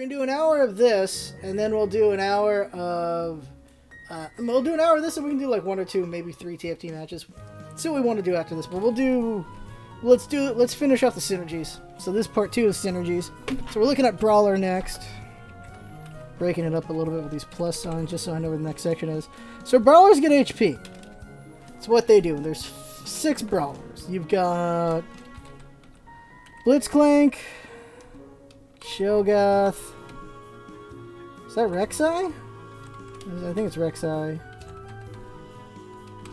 gonna do an hour of this, and then we'll do an hour of. We'll do an hour of this, and we can do like 1 or 2, maybe 3 TFT matches. See what we want to do after this, but we'll do. Let's finish off the synergies. So this part 2 is synergies. So we're looking at Brawler next. Breaking it up a little bit with these plus signs, just so I know where the next section is. So Brawlers get HP. That's what they do. There's 6 Brawlers. You've got Blitzclank, Shogoth. Is that Rek'Sai? I think it's Rek'Sai.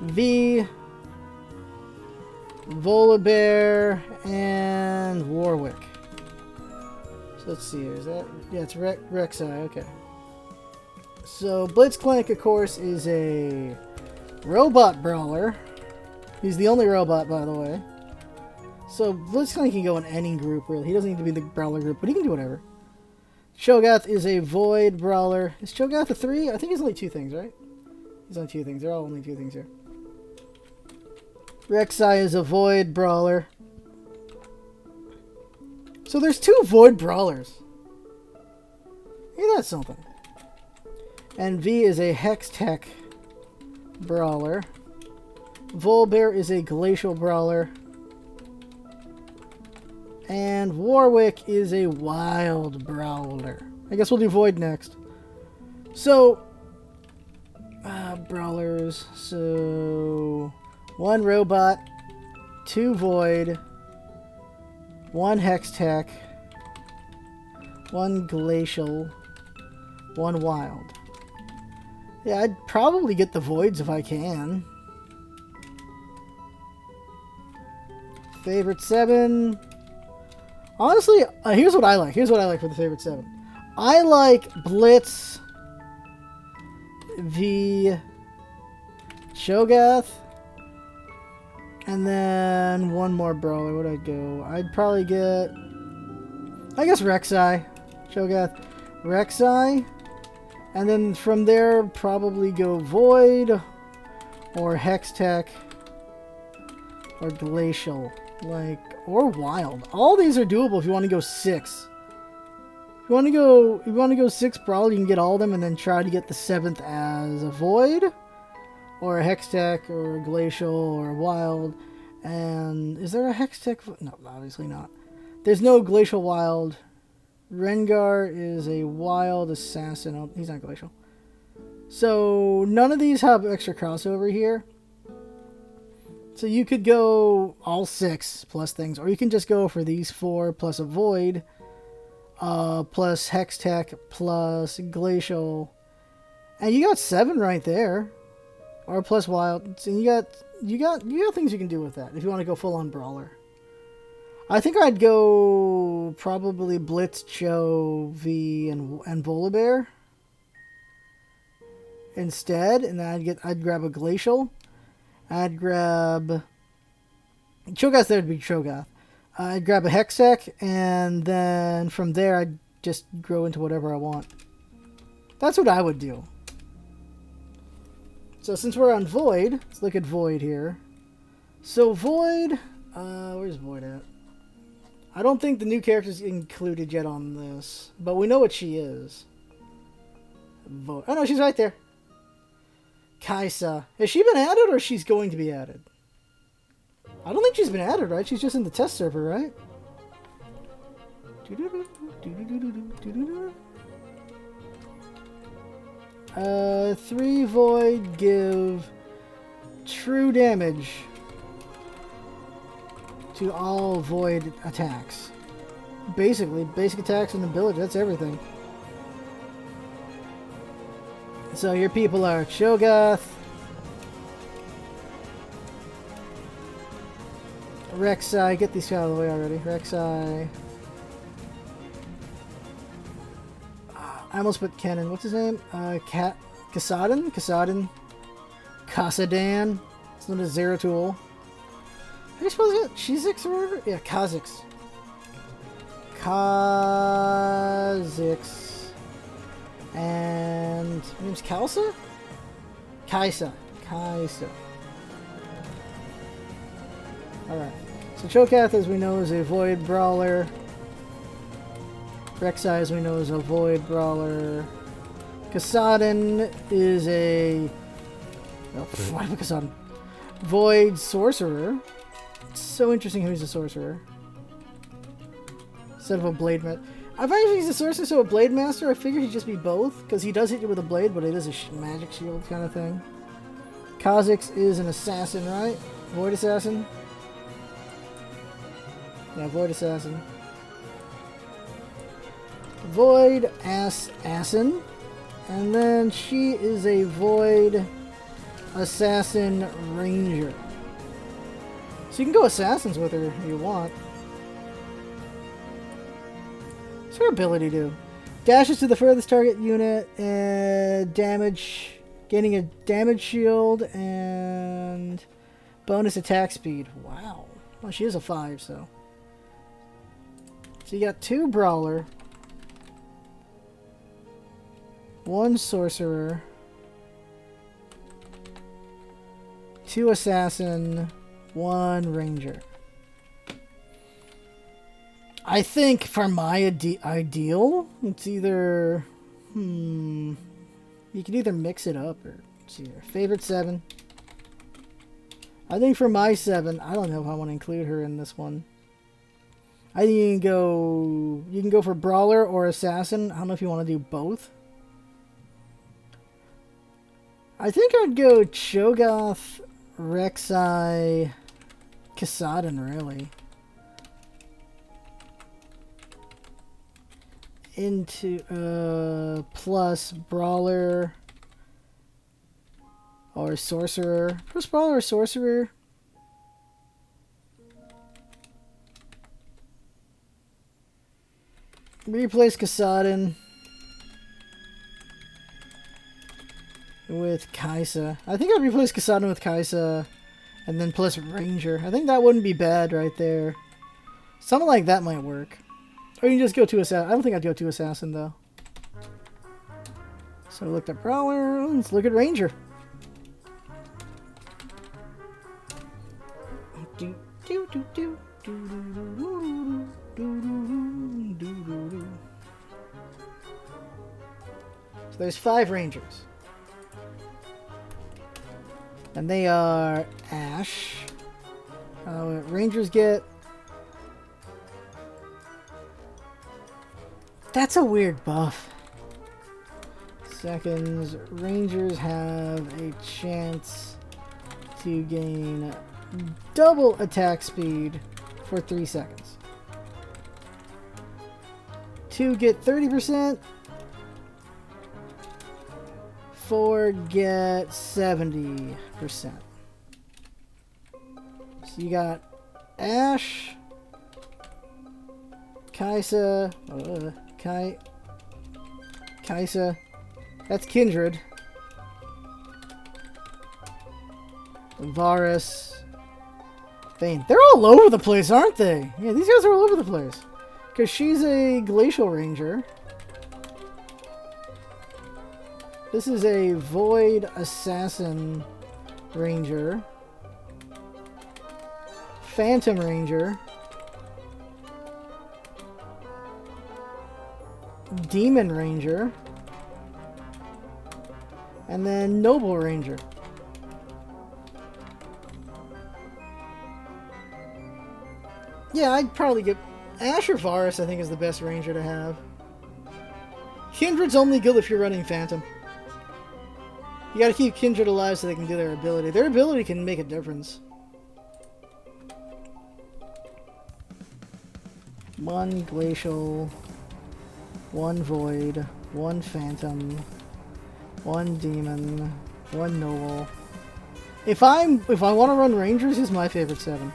V, Volibear, and Warwick. So let's see here. Is that? Yeah, it's Rek'Sai. Okay. So Blitzclank, of course, is a robot brawler. He's the only robot, by the way. So Blitzclank can go in any group, really. He doesn't need to be the brawler group, but he can do whatever. Shogoth is a void brawler. Is Shogoth a 3? I think he's only 2 things, right? He's only 2 things. They're all only 2 things here. Rek'Sai is a void brawler. So there's 2 void brawlers. Ain't that something? And V is a Hex Tech brawler. Volibear is a glacial brawler. And Warwick is a wild brawler. I guess we'll do Void next. So, brawlers. So, 1 robot, 2 void, 1 hex tech, 1 glacial, 1 wild. Yeah, I'd probably get the voids if I can. Favorite 7. Honestly, here's what I like. Here's what I like for the favorite 7. I like Blitz, V, Shogoth, and then 1 more brawler. Where'd I go? I'd probably get, I guess, Rek'Sai. Shogoth, Rek'Sai, and then from there probably go Void or Hextech or Glacial, or Wild. All these are doable if you want to go 6. If you want to go 6 brawler, you can get all of them and then try to get the 7th as a Void or a Hextech or a Glacial or a Wild. And is there a Hextech? No, obviously not. There's no Glacial Wild. Rengar is a Wild Assassin. Oh, he's not Glacial. So none of these have extra crossover here. So you could go all 6 plus things, or you can just go for these 4 plus a Void, plus Hextech, plus Glacial, and you got 7 right there, or plus Wild. So you got things you can do with that if you want to go full on brawler. I think I'd go probably Blitz, Cho, V, and Volibear instead, and then I'd grab a Glacial. I'd grab Cho'Gath. There would be Cho'Gath. I'd grab a Hextech, and then from there I'd just grow into whatever I want. That's what I would do. So since we're on Void, let's look at Void here. So Void, where's Void at? I don't think the new character's included yet on this, but we know what she is. Void. Oh no, she's right there. Kaisa. Has she been added, or she's going to be added? I don't think she's been added, right? She's just in the test server, right? 3 Void give true damage to all Void attacks. Basically, basic attacks and ability, that's everything. So your people are Cho'Gath, Rek'Sai, get these out of the way already. Rek'Sai. I almost put Kennen. What's his name? Kassadin? Kassadan. It's not a Zeratul. How do you spell it? Shizix or whatever? Yeah, Kha'Zix. Kha'Zix. And her name's Kaisa? Kaisa. Alright. So Cho'Gath, as we know, is a Void Brawler. Rek'Sai, as we know, is a Void Brawler. Kassadin is a... Oh, why did I put Kassadin? Void Sorcerer. It's so interesting how he's a Sorcerer. Instead of a Blade Master. I've actually used a Sorcerer, so a Blade Master, I figured he'd just be both. Because he does hit you with a blade, but it is a magic shield kind of thing. Kha'Zix is an Assassin, right? Void Assassin? Yeah, Void Assassin. Void Assassin. And then she is a Void Assassin Ranger. So you can go Assassins with her if you want. What's her ability do? Dashes to the furthest target unit and damage, gaining a damage shield and bonus attack speed. Wow. Well, she is a 5, so. So you got 2 Brawler, 1 Sorcerer, 2 Assassin, 1 Ranger. I think for my ideal, it's either... You can either mix it up or... Let's see here. Favorite 7. I think for my 7, I don't know if I want to include her in this one. I think you can go for Brawler or Assassin. I don't know if you want to do both. I think I'd go Cho'Gath, Rek'Sai, Kassadin, really. Into, plus Brawler or Sorcerer. Plus Brawler or Sorcerer. Replace Kassadin with Kai'Sa. I think I'd replace Kassadin with Kai'Sa and then plus Ranger. I think that wouldn't be bad right there. Something like that might work. Or you can just go to Assassin. I don't think I'd go to Assassin, though. So I looked at Brawler. Let's look at Ranger. So there's 5 Rangers. And they are Ash. Rangers get... That's a weird buff. Seconds. Rangers have a chance to gain double attack speed for 3 seconds. 2 get 30%. 4 get 70%. So you got Ash, Kai'Sa, Kai'Sa, that's Kindred, Varus, Vayne. They're all over the place, aren't they? Yeah, these guys are all over the place. Because she's a Glacial Ranger. This is a Void Assassin Ranger. Phantom Ranger. Demon Ranger. And then Noble Ranger. Yeah, I'd probably get... Ash or Varus, I think, is the best Ranger to have. Kindred's only good if you're running Phantom. You gotta keep Kindred alive so they can do their ability. Their ability can make a difference. 1 Glacial, 1 Void, 1 Phantom, 1 Demon, 1 Noble. If I want to run Rangers, he's my favorite 7.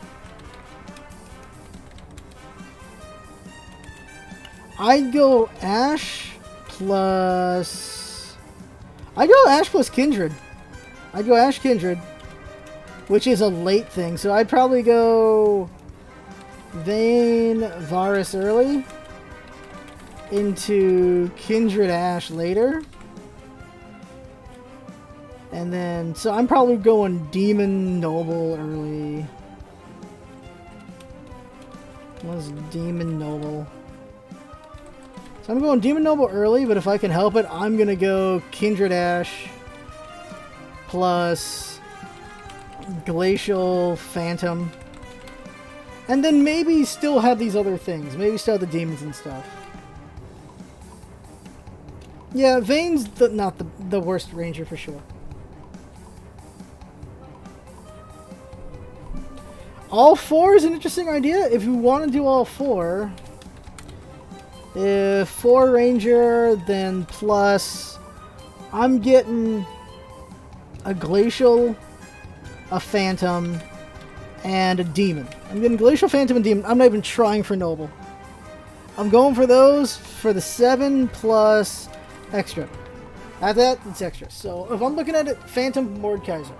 I'd go Ash plus... I'd go Ash plus Kindred. I'd go Ash Kindred, which is a late thing. So I'd probably go Vayne Varus early into Kindred Ash later. And then, so I'm probably going Demon Noble early. What's Demon Noble? So I'm going Demon Noble early, but if I can help it, I'm going to go Kindred Ash plus Glacial Phantom. And then maybe still have these other things. Maybe still have the demons and stuff. Yeah, Vayne's not the worst ranger for sure. All 4 is an interesting idea. If you want to do all 4, if 4 ranger, then plus I'm getting a glacial, a phantom, and a demon. I'm getting glacial, phantom, and demon. I'm not even trying for noble. I'm going for those for the 7 plus extra. At that, it's extra. So if I'm looking at it, Phantom Mordekaiser.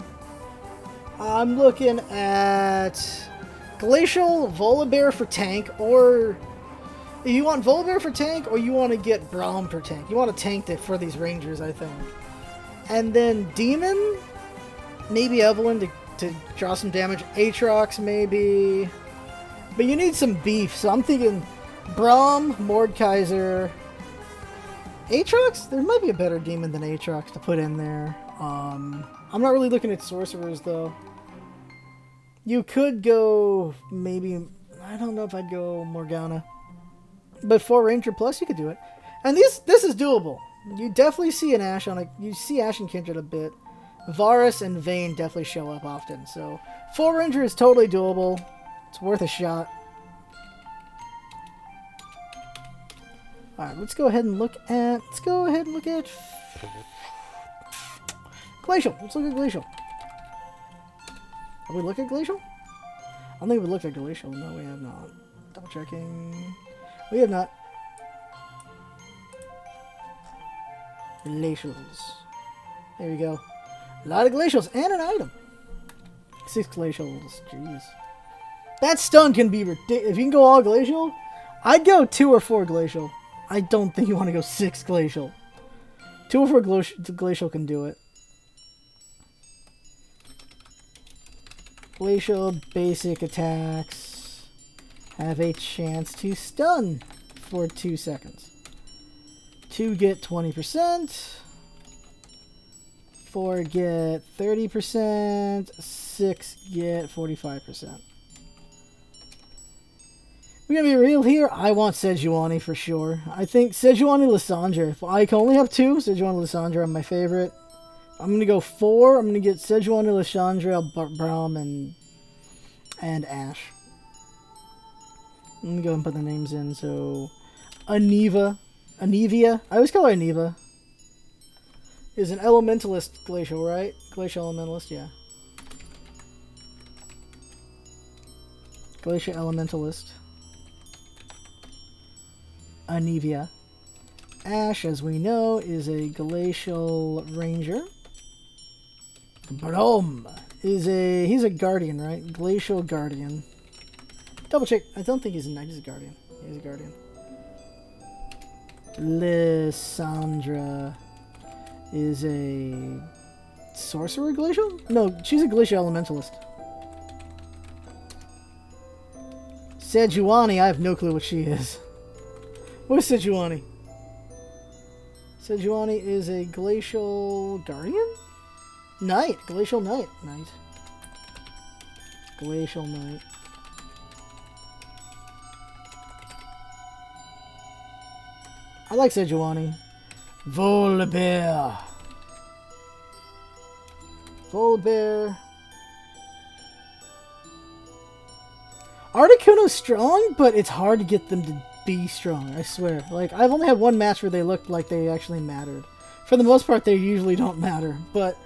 I'm looking at Glacial Volibear for tank, or if you want Volibear for tank, or you want to get Braum for tank. You want to tank it for these rangers, I think. And then Demon, maybe Evelyn to draw some damage. Aatrox, maybe. But you need some beef, so I'm thinking Braum, Mordekaiser. Aatrox? There might be a better demon than Aatrox to put in there. I'm not really looking at sorcerers, though. You could go, maybe, I don't know if I'd go Morgana. But for Ranger Plus, you could do it. And this is doable. You definitely see an Ashe on it. You see Ashe and Kindred a bit. Varus and Vayne definitely show up often. So, 4 Ranger is totally doable. It's worth a shot. Alright, let's go ahead and look at... Glacial. Let's look at Glacial. Have we looked at Glacial? I don't think we looked at Glacial. No, we have not. Double checking. We have not. Glacials. There we go. A lot of Glacials and an item. 6 Glacials. Jeez. That stun can be ridiculous. If you can go all Glacial, I'd go 2 or 4 Glacial. I don't think you want to go 6 Glacial. 2 or 4 Glacial can do it. Glacial basic attacks have a chance to stun for 2 seconds. 2 get 20%. 4 get 30%. 6 get 45%. We're gonna be real here. I want Sejuani for sure. I think Sejuani Lysandra. If I can only have 2, Sejuani Lysandra are my favorite. I'm going to go 4. I'm going to get Sejuani, Lysandra, Braum, and Ashe. Let me go ahead and put the names in. So, Anivia. I always call her Anivia. Is an elementalist glacial, right? Glacial elementalist, yeah. Glacial elementalist. Anivia. Ashe, as we know, is a glacial ranger. Braum is he's a guardian, right? Glacial guardian. Double check. I don't think he's a knight. He's a guardian. He's a guardian. Lysandra is a sorcerer glacial? No, she's a glacial elementalist. Sejuani, I have no clue what she is. What is Sejuani? Sejuani is a glacial guardian? Knight. Glacial knight. Knight. Glacial knight. I like Sejuani. Volibear. Volibear. Articuno's strong, but it's hard to get them to be strong, I swear. Like, I've only had one match where they looked like they actually mattered. For the most part, they usually don't matter, but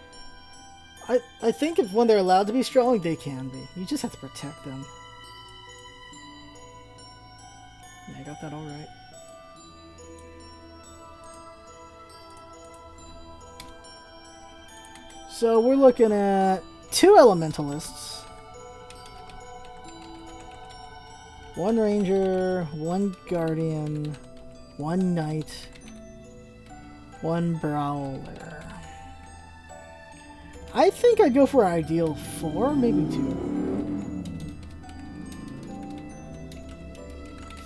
I think if when they're allowed to be strong, they can be. You just have to protect them. Yeah, I got that all right. So we're looking at 2 elementalists. 1 ranger, 1 guardian, 1 knight, 1 brawler. I think I'd go for ideal 4, maybe 2.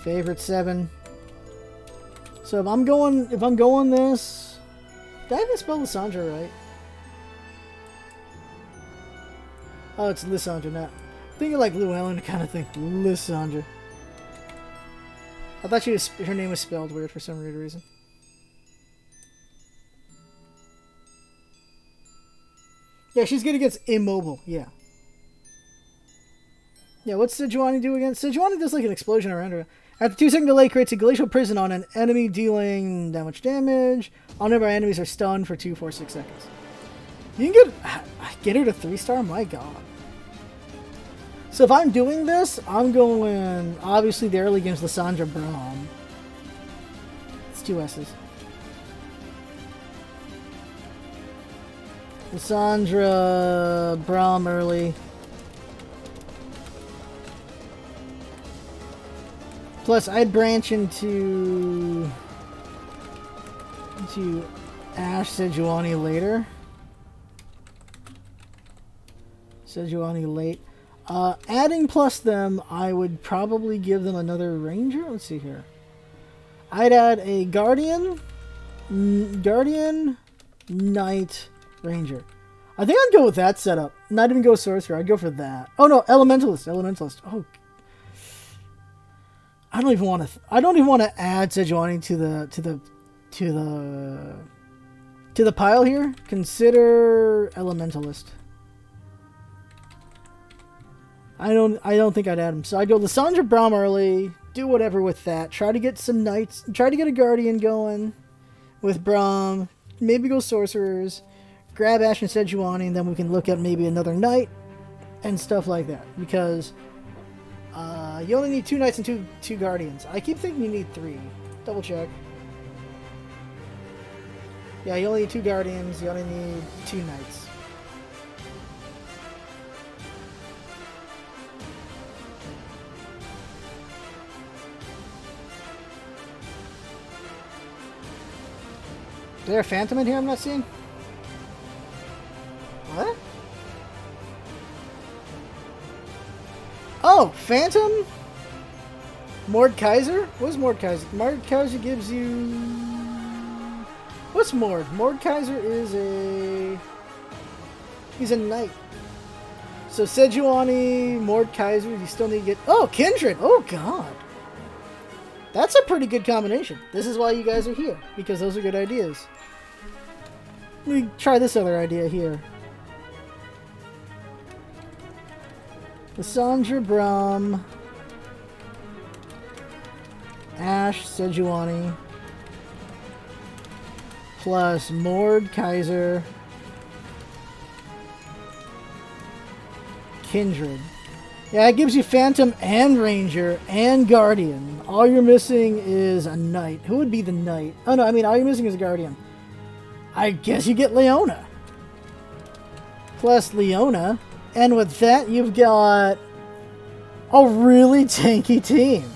Favorite 7. So if I'm going this, did I even spell Lysandra right? Oh, it's Lysandra, not. Thinking like Llewellyn kind of thing. Lysandra. I thought her name was spelled weird for some weird reason. Yeah, she's good against immobile. Yeah. Yeah, what's Sejuani do again? Sejuani does like an explosion around her. After 2-second delay, creates a glacial prison on an enemy, dealing that much damage. All nearby enemies are stunned for 2, 4, 6 seconds. You can get her to 3-star? My god. So if I'm doing this, I'm going, obviously, the early game's Lysandra Braum. It's 2 S's. Lysandra Braum early. Plus, I'd branch into Ash Sejuani later. Sejuani late. Adding plus them, I would probably give them another ranger. Let's see here. I'd add a guardian, knight, ranger. I think I'd go with that setup. Not even go sorcerer. I'd go for that. Oh no, elementalist. Oh, I don't even want to add Sejuani to the pile here. Consider elementalist. I don't think I'd add him. So I'd go Lysandra Braum early, do whatever with that. Try to get some knights, try to get a guardian going with Braum, maybe go sorcerers, grab Ash and Sejuani, and then we can look at maybe another knight and stuff like that. Because you only need 2 knights and two guardians. I keep thinking you need 3. Double check. Yeah, you only need 2 guardians, you only need 2 knights. Is there a phantom in here I'm not seeing? What? Oh, phantom? Mordekaiser? What's Mordekaiser? Mordekaiser gives you... What's Mord? Mordekaiser is a... He's a knight. So Sejuani, Mordekaiser, you still need to get... Oh, Kindred! Oh, God! That's a pretty good combination. This is why you guys are here, because those are good ideas. Let me try this other idea here. Lysandra Braum, Ash Sejuani, plus Mordekaiser, Kindred. Yeah, it gives you Phantom and Ranger and Guardian. All you're missing is a Knight. Who would be the Knight? Oh no, I mean all you're missing is a Guardian. I guess you get Leona. Plus Leona. And with that, you've got a really tanky team.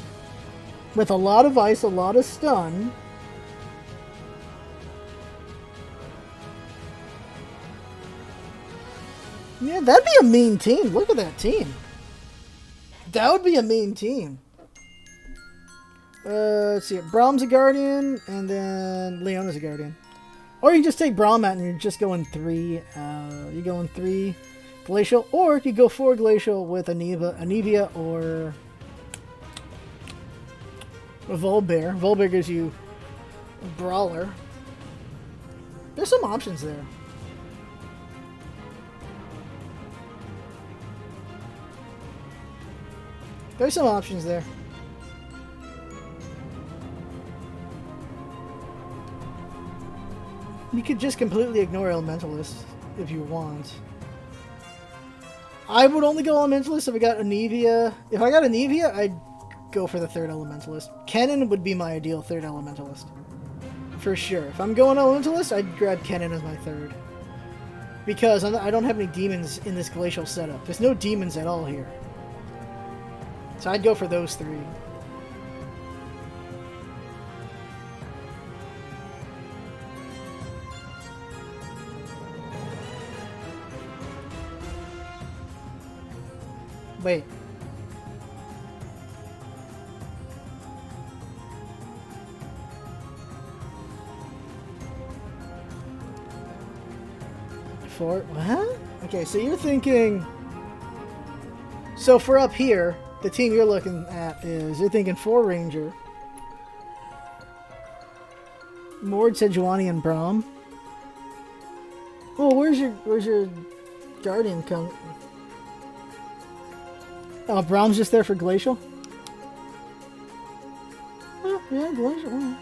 With a lot of ice, a lot of stun. Yeah, that'd be a mean team. Look at that team. That would be a mean team. Let's see. Braum's a Guardian, and then Leona's a Guardian. Or you can just take Braum out and you're just going 3. You're going 3 Glacial, or you go 4 Glacial with Anivia or a Volbear. Volbear gives you a Brawler. There's some options there. There's some options there. You could just completely ignore Elementalist if you want. I would only go Elementalist if I got Anivia. If I got Anivia, I'd go for the 3rd Elementalist. Kennen would be my ideal 3rd Elementalist. For sure. If I'm going Elementalist, I'd grab Kennen as my 3rd. Because I don't have any demons in this Glacial setup. There's no demons at all here. So I'd go for those 3. Wait. 4. What? Okay, so you're thinking. So for up here, the team you're looking at is you're thinking 4 Ranger, Mord, Sejuani, and Braum. Oh, where's your Guardian come? Oh, Braum's just there for Glacial? Oh, yeah, Glacial. Oh.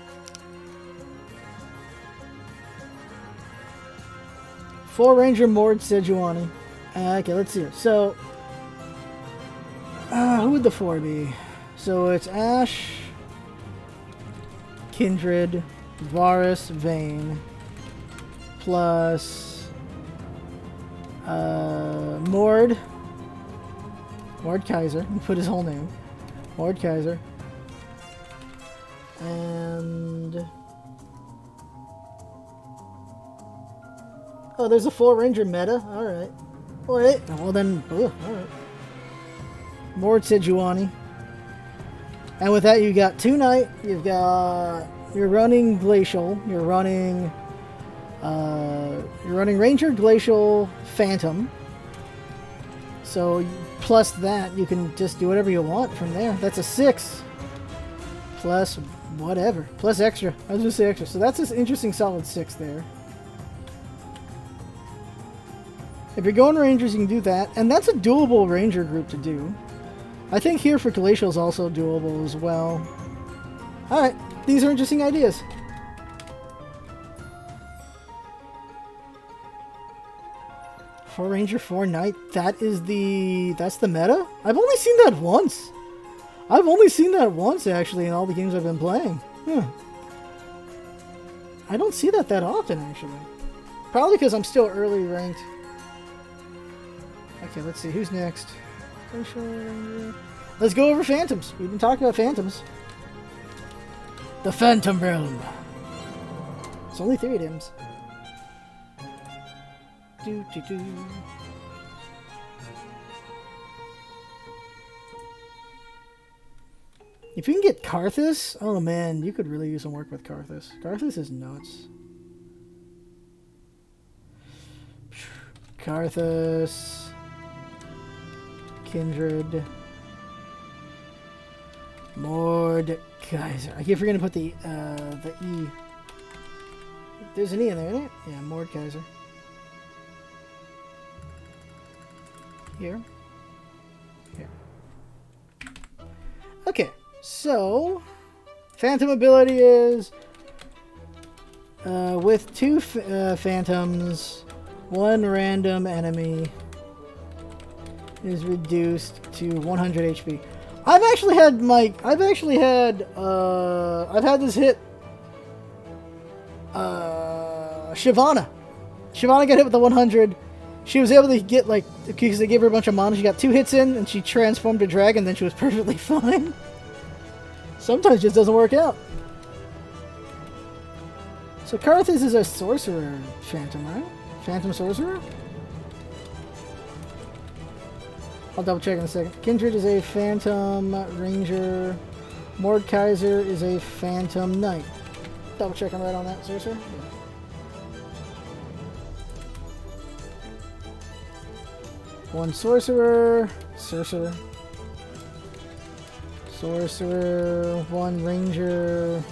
4 Ranger, Mord, Sejuani. Okay, let's see here. So, who would the 4 be? So it's Ash, Kindred, Varus, Vayne, plus Mord Kaiser. Put his whole name. Mord Kaiser. And oh, there's a 4 Ranger meta. All right. Wait. Well then. All right. Mord Sejuani. And with that, you got 2 Knight. You're running Glacial. You're running Ranger, Glacial, Phantom. So plus that, you can just do whatever you want from there. That's a 6. Plus whatever. Plus extra. I was gonna say extra. So that's an interesting solid 6 there. If you're going Rangers, you can do that. And that's a doable Ranger group to do. I think here for Glacial is also doable as well. Alright, these are interesting ideas. Four Ranger, 4 Knight. That's the meta? I've only seen that once. I've only seen that once, actually, in all the games I've been playing. I don't see that often, actually. Probably because I'm still early ranked. Okay, let's see. Who's next? Let's go over Phantoms. We've been talking about Phantoms. The Phantom Realm. It's only 3 items. If you can get Karthus, oh man, you could really use some work with Karthus. Karthus is nuts. Karthus, Kindred, Mord Kaiser. I keep forgetting to put the E. There's an E in there, isn't it? Yeah, Mord Kaiser. Here. Okay, so Phantom ability is with 2 Phantoms, 1 random enemy is reduced to 100 HP. I've had this hit Shyvana. Shyvana got hit with the 100. She was able to get, like, because they gave her a bunch of mana, she got 2 hits in, and she transformed to dragon, then she was perfectly fine. Sometimes it just doesn't work out. So Karthus is a sorcerer phantom, right? Phantom sorcerer? I'll double check in a second. Kindred is a phantom ranger. Mord Kaiser is a phantom knight. Double check I'm right on that, sorcerer? Yeah. One sorcerer, 1 ranger,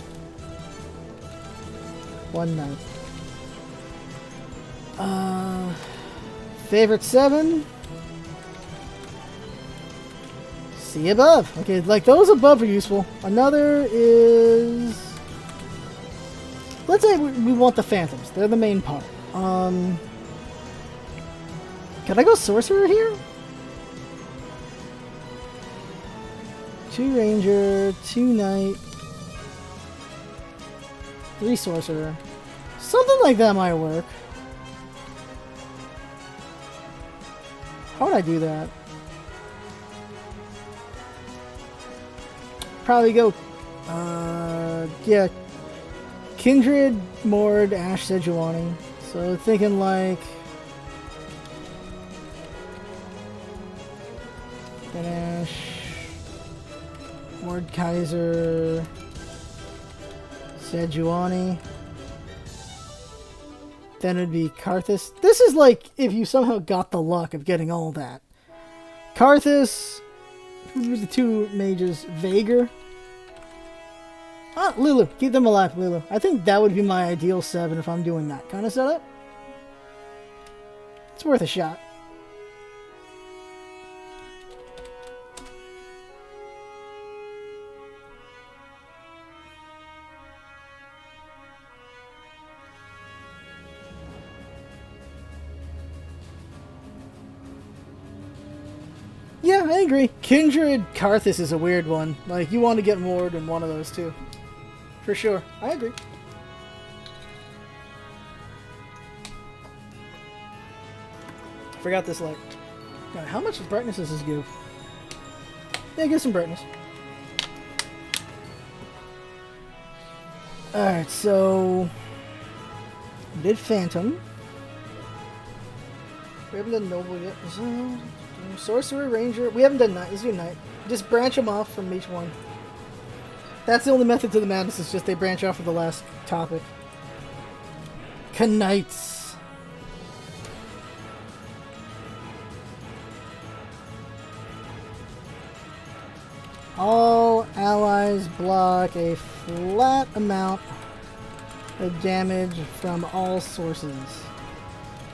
1 knight. Favorite 7? See above. Okay, like those above are useful. Another is, let's say we want the phantoms. They're the main part. Can I go sorcerer here? 2 ranger, 2 knight, 3 sorcerer. Something like that might work. How would I do that? Probably go, yeah, Kindred, Mord, Ash, Sejuani. So thinking like Ash, Mord Kaiser, Sejuani. Then it'd be Karthus. This is like if you somehow got the luck of getting all that. Karthus. Who's the two mages? Vaegr. Ah, Lulu. Keep them alive, Lulu. I think that would be my ideal 7 if I'm doing that kind of setup. It's worth a shot. Yeah, I agree. Kindred Karthus is a weird one. Like, you want to get more than one of those two. For sure. I agree. Forgot this light. God, how much brightness does this give? Yeah, give some brightness. Alright, so... we did Phantom. We haven't done Noble yet. So, Sorcerer, Ranger. We haven't done Knight. Let's do Knight. Just branch them off from each one. That's the only method to the madness. Is just they branch off of the last topic. Knights. All allies block a flat amount of damage from all sources.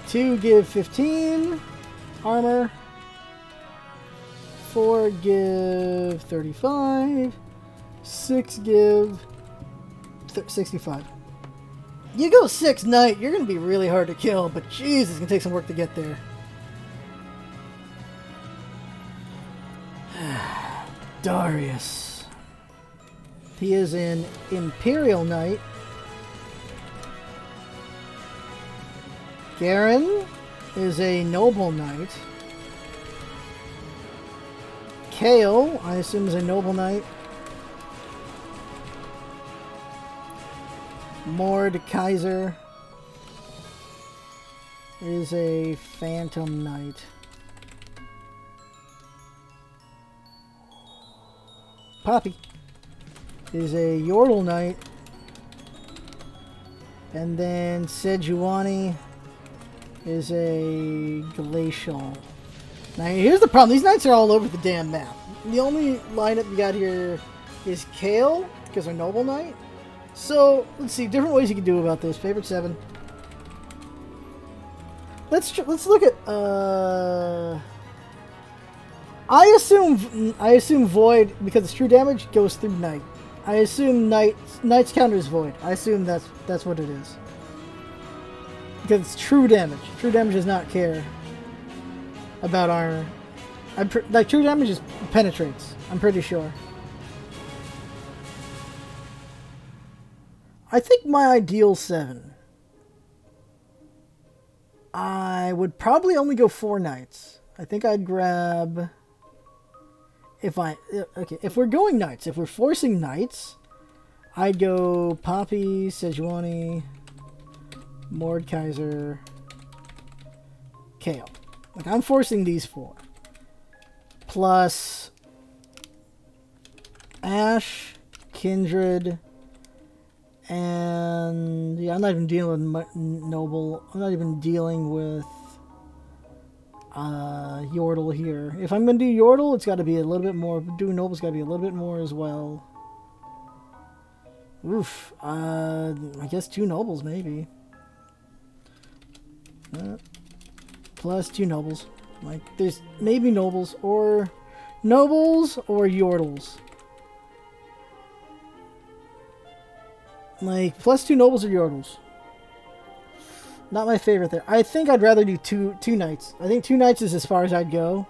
2 give 15 armor. 4 give 35. 6 give 65. You go 6 Knight, you're going to be really hard to kill, but jeez, it's going to take some work to get there. Darius. He is an Imperial Knight. Garen is a Noble Knight. Kale, I assume, is a Noble Knight. Mordekaiser is a Phantom Knight. Poppy is a Yordle Knight. And then Sejuani is a Glacial. Now here's the problem. These knights are all over the damn map. The only lineup you got here is Kale, because they're Noble Knight. So, let's see. Different ways you can do about this. Favorite 7. Let's look at, I assume Void, because it's true damage, goes through Knight. I assume Knight's counter is Void. I assume that's what it is. Because it's true damage. True damage does not care about armor. Like, true damage just penetrates. I'm pretty sure. I think my ideal 7. I would probably only go 4 Knights. I think I'd grab... If we're going Knights, if we're forcing Knights, I'd go Poppy, Sejuani, Mordekaiser, Kale. Like, I'm forcing these 4. Plus Ashe, Kindred, and yeah, I'm not even dealing with Noble. I'm not even dealing with Yordle here. If I'm gonna do Yordle, it's got to be a little bit more. Doing Noble's got to be a little bit more as well. Oof. I guess 2 Nobles maybe. Plus 2 Nobles. Like, there's maybe Nobles or Yordles. Like, plus 2 Nobles or Yordles. Not my favorite there. I think I'd rather do two Knights. I think 2 Knights is as far as I'd go.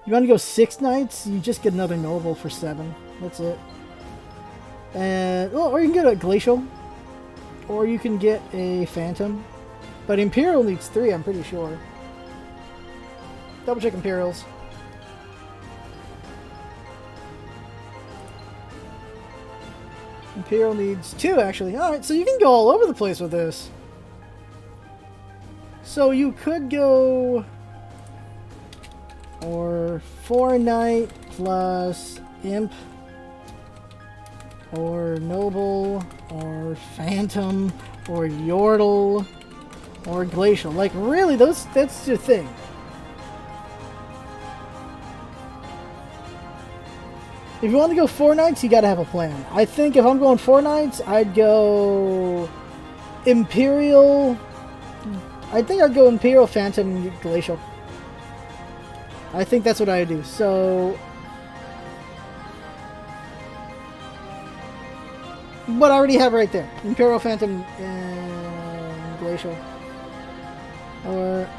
You want to go 6 Knights? You just get another Noble for 7. That's it. And well, or you can get a Glacial. Or you can get a Phantom. But Imperial needs 3, I'm pretty sure. Double check Imperials. Imperial needs 2, actually. Alright, so you can go all over the place with this. So you could go... or 4 Knight plus Imp. Or Noble. Or Phantom. Or Yordle. or glacial. Like, really, that's your thing. If you want to go 4 nights, you gotta have a plan. I think if I'm going 4 nights, I'd go Imperial. I think I'd go Imperial, Phantom, Glacial. I think that's what I would do. So, what I already have right there: Imperial, Phantom, and Glacial, or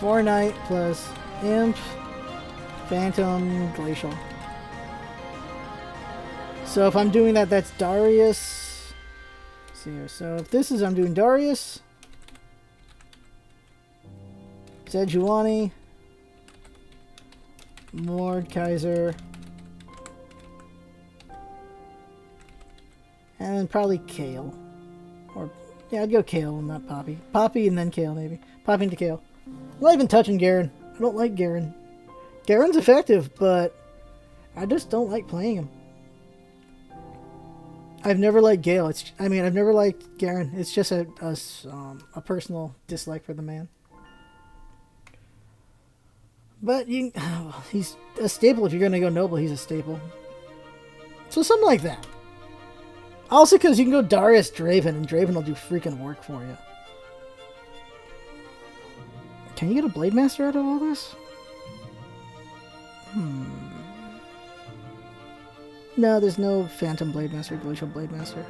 4 night plus Imp, Phantom, Glacial. So if I'm doing that, that's Darius. Let's see here. So if this is, I'm doing Darius, Sejuani, Mordekaiser, and then probably Kale. Or, yeah, I'd go Kale, not Poppy. Poppy and then Kale, maybe. Poppy into Kale. I'm not even touching Garen. I don't like Garen. Garen's effective, but I just don't like playing him. I've never liked Gale. I've never liked Garen. It's just a personal dislike for the man. But he's a staple. If you're going to go noble, he's a staple. So something like that. Also because you can go Darius Draven, and Draven will do freaking work for you. Can you get a Blade Master out of all this? No, there's no Phantom Blade Master, Glacial Blade Master.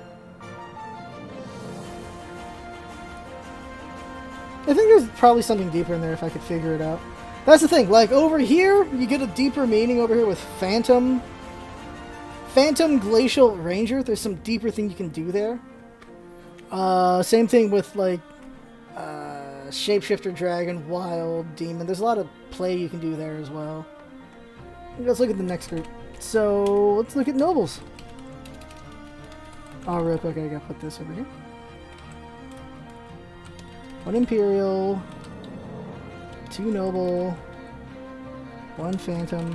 I think there's probably something deeper in there if I could figure it out. That's the thing, like over here, you get a deeper meaning over here with Phantom. Phantom Glacial Ranger, there's some deeper thing you can do there. Same thing with like Shapeshifter Dragon, Wild Demon. There's a lot of play you can do there as well. Let's look at the next group. So, let's look at nobles. Oh, real quick, I gotta put this over here. 1 Imperial, 2 Noble, 1 Phantom,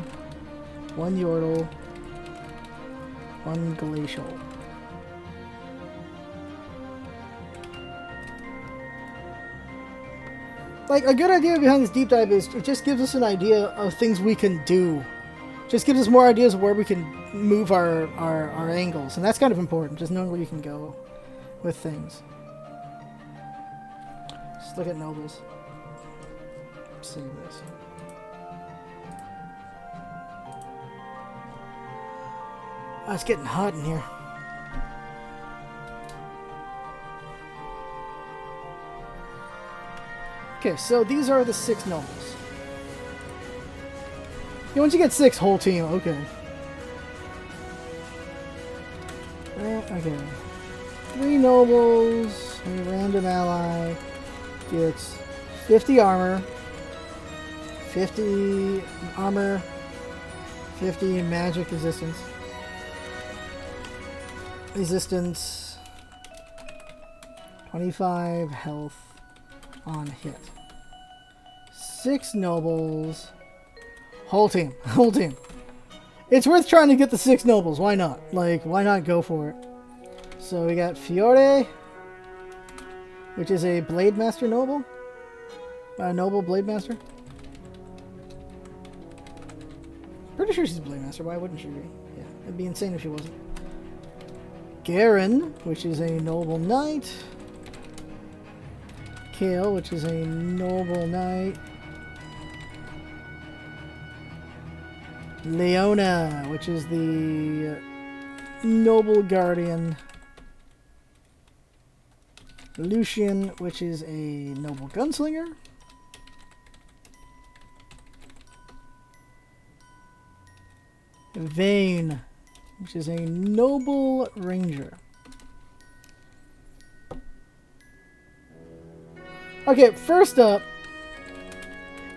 1 Yordle, 1 Glacial. Like, a good idea behind this deep dive is it just gives us an idea of things we can do. Just gives us more ideas of where we can move our angles. And that's kind of important, just knowing where you can go with things. Just look at nobles. Save this. Oh, it's getting hot in here. Okay, so these are the 6 nobles. Yeah, once you get 6, whole team, okay. Okay. 3 nobles, a random ally gets 50 armor, 50 armor, 50 magic resistance, 25 health on hit. 6 nobles. Whole team. Whole team. It's worth trying to get the 6 nobles. Why not? Like, why not go for it? So we got Fiore, which is a Blade Master noble. A noble Blade Master. Pretty sure she's a Blade Master. Why wouldn't she be? Yeah, it'd be insane if she wasn't. Garen, which is a noble knight. Kale, which is a noble knight. Leona, which is the noble guardian. Lucian, which is a noble gunslinger. Vayne, which is a noble ranger. Okay, first up,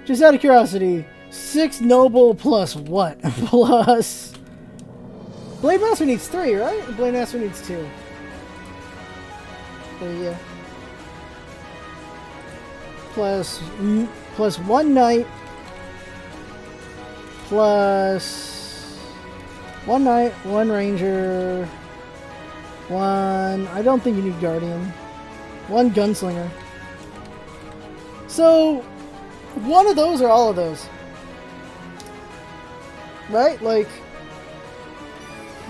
just out of curiosity, 6 noble plus what? Plus... Blade Master needs 3, right? Blade Master needs 2. There you go. Plus 1 knight. Plus 1 knight, 1 ranger. 1... I don't think you need guardian. 1 gunslinger. So, one of those or all of those? Right? Like,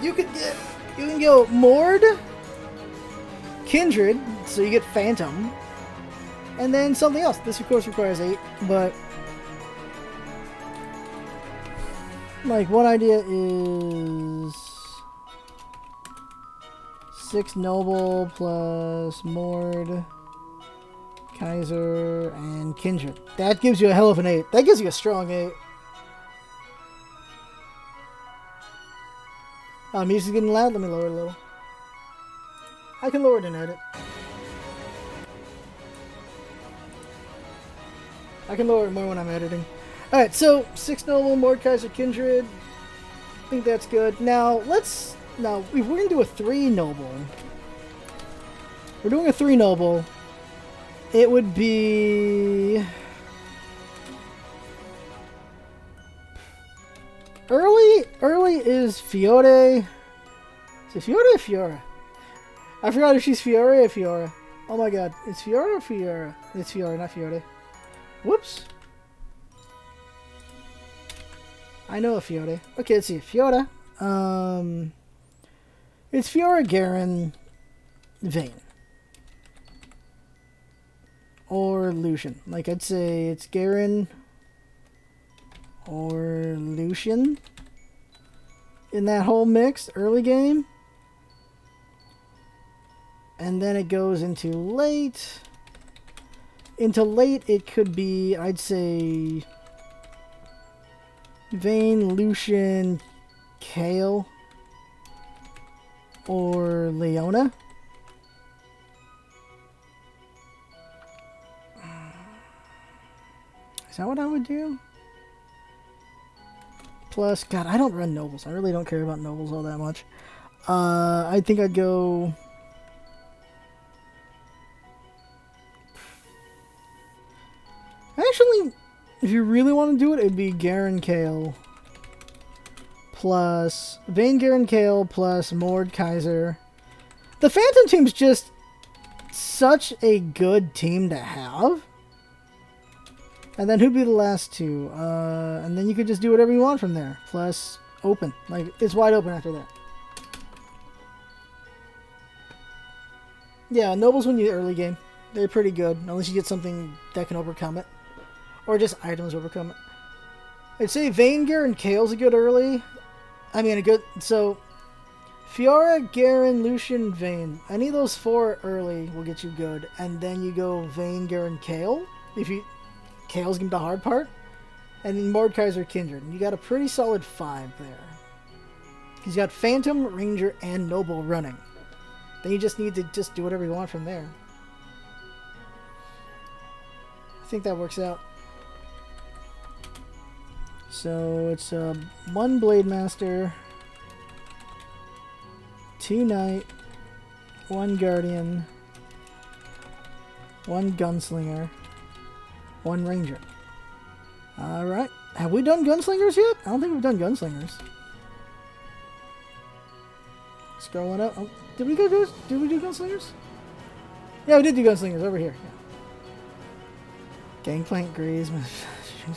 you can go Mord, Kindred, so you get Phantom, and then something else. This, of course, requires 8, but like, one idea is 6 Noble plus Mord, Kaiser, and Kindred. That gives you a hell of an 8. That gives you a strong 8. Music's getting loud. Let me lower it a little. I can lower it and edit. I can lower it more when I'm editing. Alright, so 6 Noble, Mord, Kaiser, Kindred. I think that's good. Now, if we're going to do a 3 Noble. We're doing a 3 Noble. It would be... Early is Fiore. Is it Fiore or Fiora? I forgot if she's Fiore or Fiora. Oh my god. It's Fiora or Fiora? It's Fiora, not Fiore. Whoops. I know a Fiore. Okay, let's see. Fiora. It's Fiora, Garen, Vayne. Or Lucian. Like, I'd say it's Garen or Lucian in that whole mix, early game. And then it goes into late. Into late, it could be, I'd say, Vayne, Lucian, Kayle, or Leona. Is that what I would do? Plus, God, I don't run nobles. I really don't care about nobles all that much. I think I'd go... Actually, if you really want to do it, it'd be Garen, Kayle. Plus Vayne, Garen, Kayle, plus Mord, Kaiser. The Phantom team's just such a good team to have. And then who'd be the last two? And then you could just do whatever you want from there. Plus open. Like, it's wide open after that. Yeah, nobles win you early game. They're pretty good, unless you get something that can overcome it. Or just items overcome it. I'd say Vayne, Garen, Kayle's a good early. I mean, a good... So, Fiora, Garen, Lucian, Vayne. Any of those 4 early will get you good. And then you go Vayne, Garen, Kayle. Kayle's gonna be the hard part. And then Mord, Kaiser, Kindred. And you got a pretty solid 5 there. Because you got Phantom, Ranger, and Noble running. Then you just need to just do whatever you want from there. I think that works out. So it's 1 Blade Master, 2 Knight, 1 Guardian, 1 Gunslinger, 1 Ranger. Alright. Have we done Gunslingers yet? I don't think we've done Gunslingers. Scrolling up. Oh, did we do Gunslingers? Yeah, we did do Gunslingers over here. Yeah. Gangplank, Grease,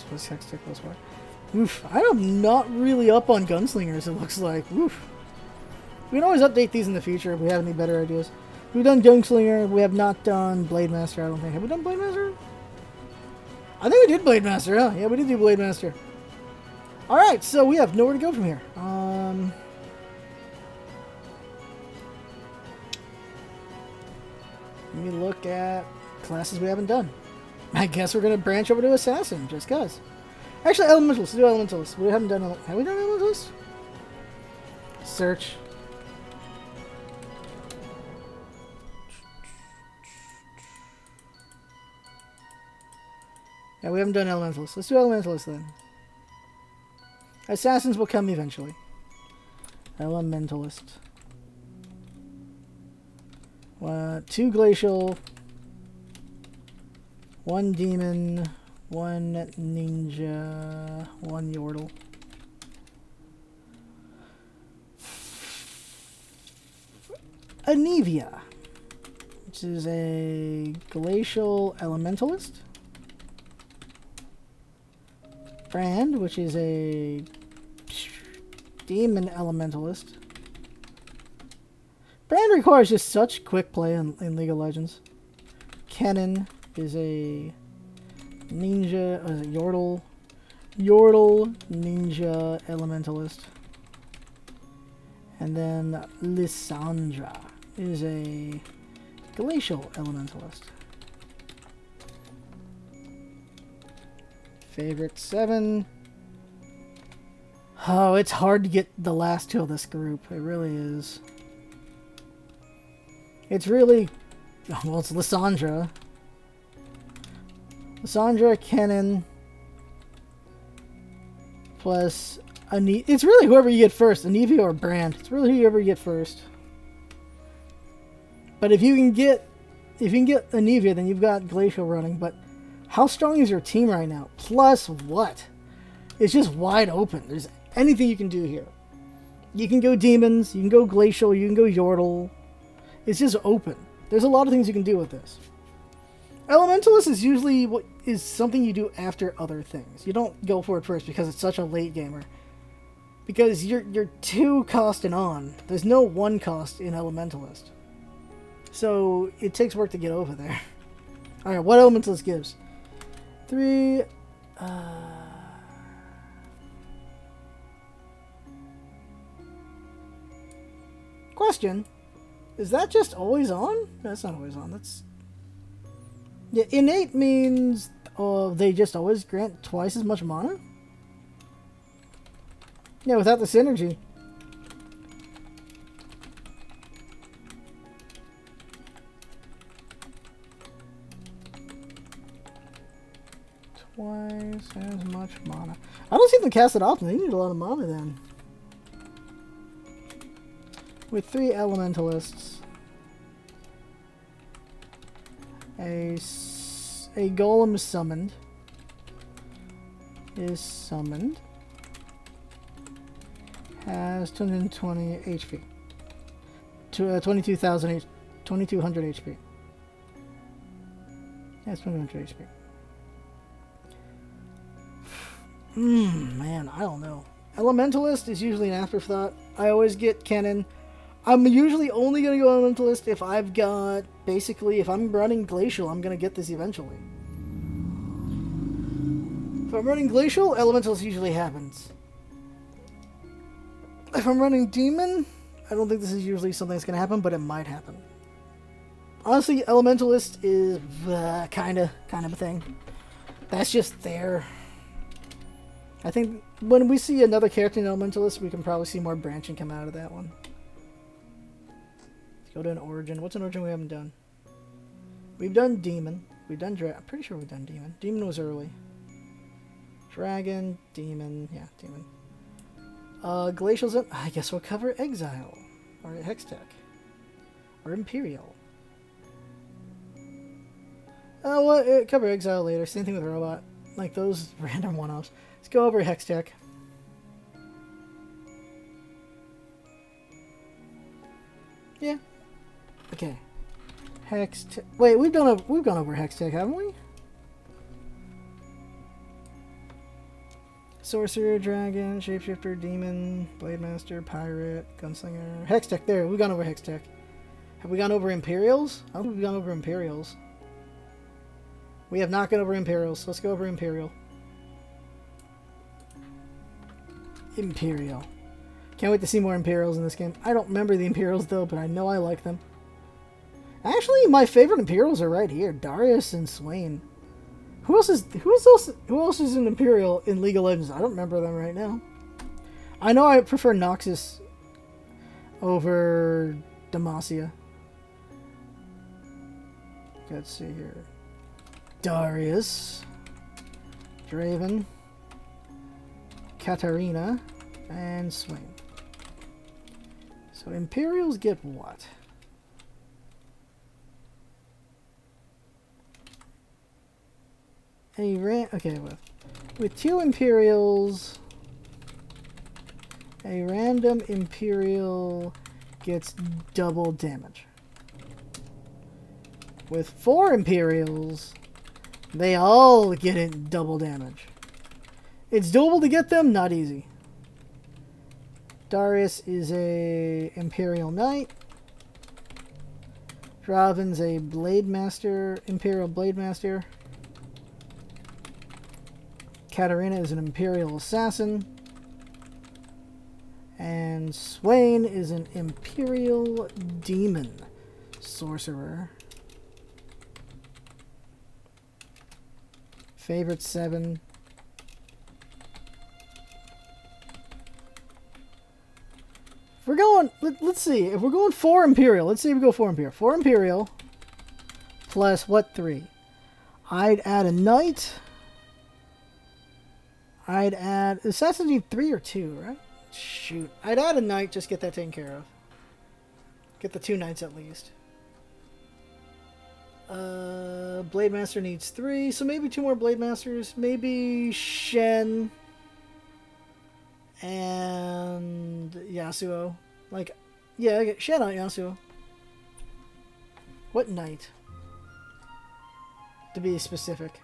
plus Hex, plus what? Oof, I am not really up on Gunslingers, it looks like. Oof. We can always update these in the future if we have any better ideas. We've done Gunslinger, we have not done Blade Master, I don't think. Have we done Blade Master? I think we did Blade Master, huh? Yeah, we did do Blade Master. Alright, so we have nowhere to go from here. Let me look at classes we haven't done. I guess we're going to branch over to Assassin, just cuz. Actually, Elementalist. Let's do Elementalist. We haven't done... Have we done Elementalist? Search. Yeah, we haven't done Elementalist. Let's do Elementalist then. Assassins will come eventually. Elementalist. 2 Glacial. 1 Demon. 1 Ninja. 1 Yordle. Anivia, which is a Glacial Elementalist. Brand, which is a demon elementalist. Brand requires just such quick play in League of Legends. Kennen is a ninja, a Yordle ninja elementalist. And then Lissandra is a glacial elementalist. Favorite 7. Oh, it's hard to get the last 2 of this group. It really is. It's really... Well, it's Lissandra. Lissandra, Kennen, plus... It's really whoever you get first, Anivia or Brand. It's really whoever you get first. But if you can get Anivia, then you've got Glacial running. But how strong is your team right now? Plus what? It's just wide open. There's anything you can do here. You can go Demons, you can go Glacial, you can go Yordle. It's just open. There's a lot of things you can do with this. Elementalist is usually something you do after other things. You don't go for it first because it's such a late gamer. Because you're 2 cost and on. There's no 1 cost in Elementalist. So it takes work to get over there. Alright, what Elementalist gives? 3... Question. Is that just always on? That's not always on. That's... Yeah, innate means they just always grant twice as much mana? Yeah, without the synergy. Twice as much mana. I don't see them cast it often. They need a lot of mana then. With 3 elementalists. A golem summoned. Is summoned. Has 220 HP. 22,000 2200 HP. That's 2200 HP. Man, I don't know. Elementalist is usually an afterthought. I always get Kennen. I'm usually only going to go Elementalist if I've got... Basically, if I'm running Glacial, I'm going to get this eventually. If I'm running Glacial, Elementalist usually happens. If I'm running Demon, I don't think this is usually something that's going to happen, but it might happen. Honestly, Elementalist is kind of a thing. That's just there. I think when we see another character in Elementalist, we can probably see more branching come out of that one. Let's go to an Origin. What's an Origin we haven't done? We've done Demon. We've done I'm pretty sure we've done Demon. Demon was early. Dragon, Demon. Yeah, Demon. Glacial's up. I guess we'll cover Exile. Or Hextech. Or Imperial. Well, cover Exile later. Same thing with Robot. Like those random one-offs. Let's go over Hextech. Yeah. Okay. Hextech. Wait, we've gone over Hextech, haven't we? Sorcerer, Dragon, Shapeshifter, Demon, Blade Master, Pirate, Gunslinger, Hextech. There, we've gone over Hextech. Have we gone over Imperials? I don't think we've gone over Imperials. We have not gone over Imperials. Let's go over Imperial. Imperial. Can't wait to see more Imperials in this game. I don't remember the Imperials though, but I know I like them. Actually, my favorite Imperials are right here. Darius and Swain. Who else is an Imperial in League of Legends? I don't remember them right now. I know I prefer Noxus over Demacia. Let's see here. Darius, Draven, Katarina, and Swain. So Imperials get what? Okay, with 2 Imperials, a random Imperial gets double damage. With 4 Imperials, they all get double damage. It's doable to get them, not easy. Darius is a Imperial Knight. Draven's a Blade Master, Imperial Blade Master. Katarina is an Imperial Assassin. And Swain is an Imperial Demon Sorcerer. Favorite 7. If we're going, let's see. If we're going 4 Imperial, let's see if we go 4 Imperial. 4 Imperial plus what 3? I'd add a Knight. I'd add... Assassins need 3 or 2, right? Shoot. I'd add a Knight, just get that taken care of. Get the 2 Knights at least. Blade Master needs 3, so maybe 2 more Blade Masters. Maybe Shen and Yasuo. Like, yeah, I get Shen on Yasuo. What Knight? To be specific.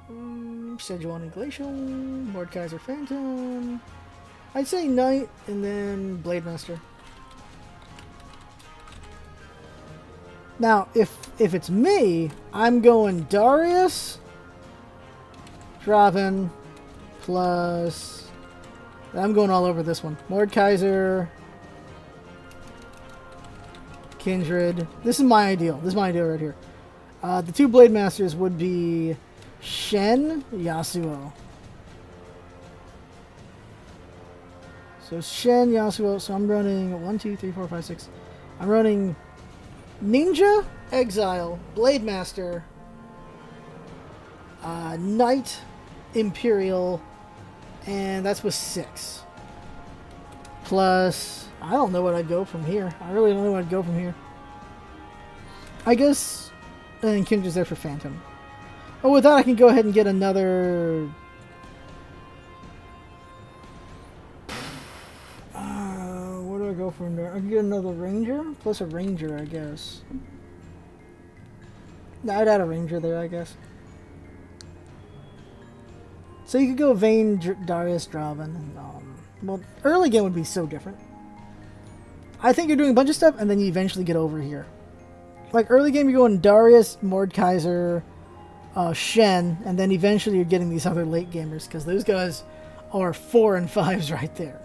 Sejuani Glacial, Mordekaiser Phantom. I'd say Knight and then Blade Master. Now, if it's me, I'm going Darius, Draven, plus... I'm going all over this one. Mordekaiser, Kindred. This is my ideal. This is my ideal right here. The 2 Blade Masters would be Shen, Yasuo. So Shen, Yasuo. So I'm running 1, 2, 3, 4, 5, 6. I'm running Ninja, Exile, Blade Master, Knight, Imperial, and that's with 6. Plus, I don't know what I'd go from here. I really don't know what I'd go from here. I guess, and Kindred's there for Phantom. Oh, with that I can go ahead and get another... what do I go from there? I can get another Ranger? Plus a Ranger, I guess. No, I'd add a Ranger there, I guess. So you could go Vayne, Darius, Draven, and, well, early game would be so different. I think you're doing a bunch of stuff, and then you eventually get over here. Like, early game, you're going Darius, Mordekaiser, Shen, and then eventually you're getting these other late gamers, because those guys are 4 and 5s right there.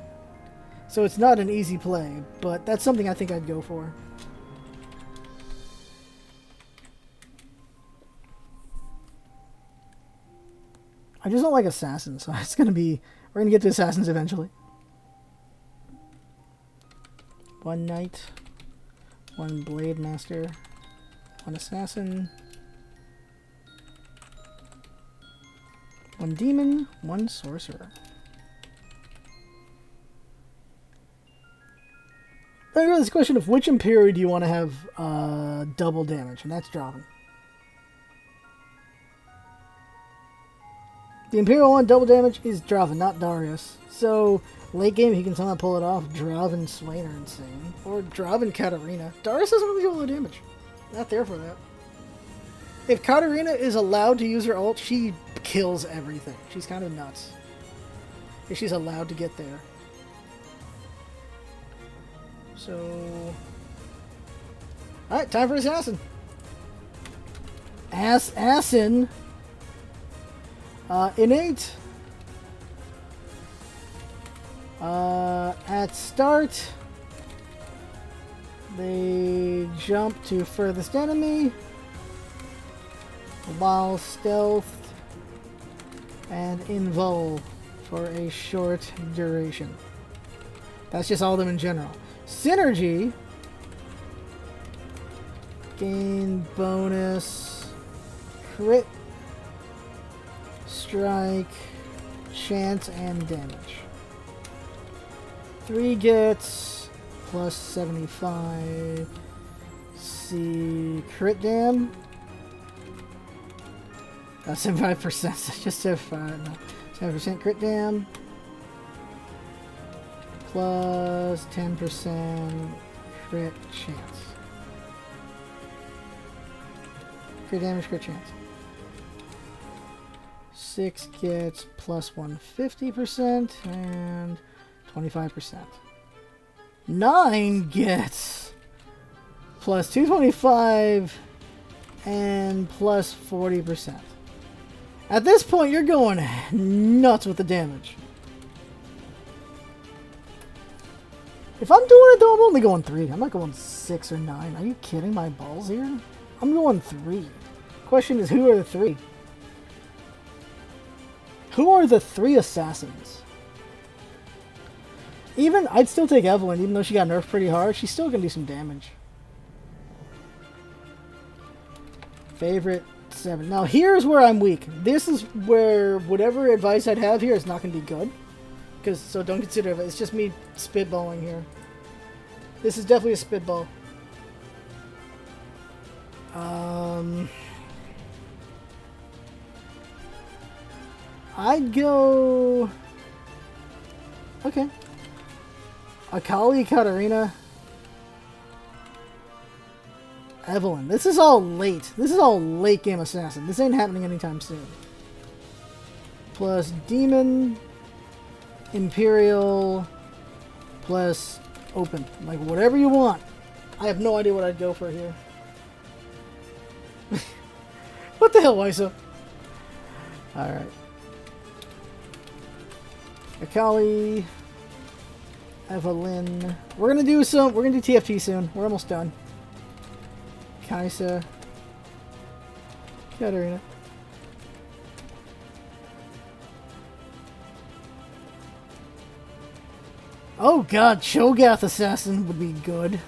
So it's not an easy play, but that's something I think I'd go for. I just don't like Assassins, so it's going to be... We're going to get to Assassins eventually. 1 Knight, 1 Blade Master, 1 Assassin, 1 Demon, 1 Sorcerer. Then there's this question of which Imperial do you want to have double damage, and that's Draven. The Imperial one double damage is Draven, not Darius. So late game, he can somehow pull it off. Draven Swain are insane, or Draven Katarina. Darius doesn't really do all the damage. Not there for that. If Katarina is allowed to use her ult, she kills everything. She's kind of nuts. If she's allowed to get there. So... Alright, time for Assassin. Assassin. Innate. At start, they jump to furthest enemy while stealthed and invul for a short duration. That's just all of them in general. Synergy, gain bonus, crit, strike, chance, and damage. 3 gets plus 75. See, crit dam. 75%. Just 75. No. 7% crit dam. Plus 10% crit chance. Crit damage, crit chance. 6 gets plus 150% and 25%. 9 gets plus 225 and plus 40%. At this point, you're going nuts with the damage. If I'm doing it though, I'm only going 3. I'm not going 6 or 9. Are you kidding my balls here? I'm going 3. Question is, who are the 3? Who are the 3 assassins? Even, I'd still take Evelyn, even though she got nerfed pretty hard. She's still going to do some damage. Favorite 7. Now, here's where I'm weak. This is where whatever advice I'd have here is not going to be good. So don't consider it. It's just me spitballing here. This is definitely a spitball. I'd go... Okay. Akali, Katarina, Evelyn. This is all late. This is all late game assassin. This ain't happening anytime soon. Plus Demon, Imperial, plus Open. Like, whatever you want. I have no idea what I'd go for here. What the hell, Wysa? Alright. Akali, Evelyn. We're gonna do TFT soon. We're almost done. Kaisa, Katarina. Oh god, Cho'Gath Assassin would be good.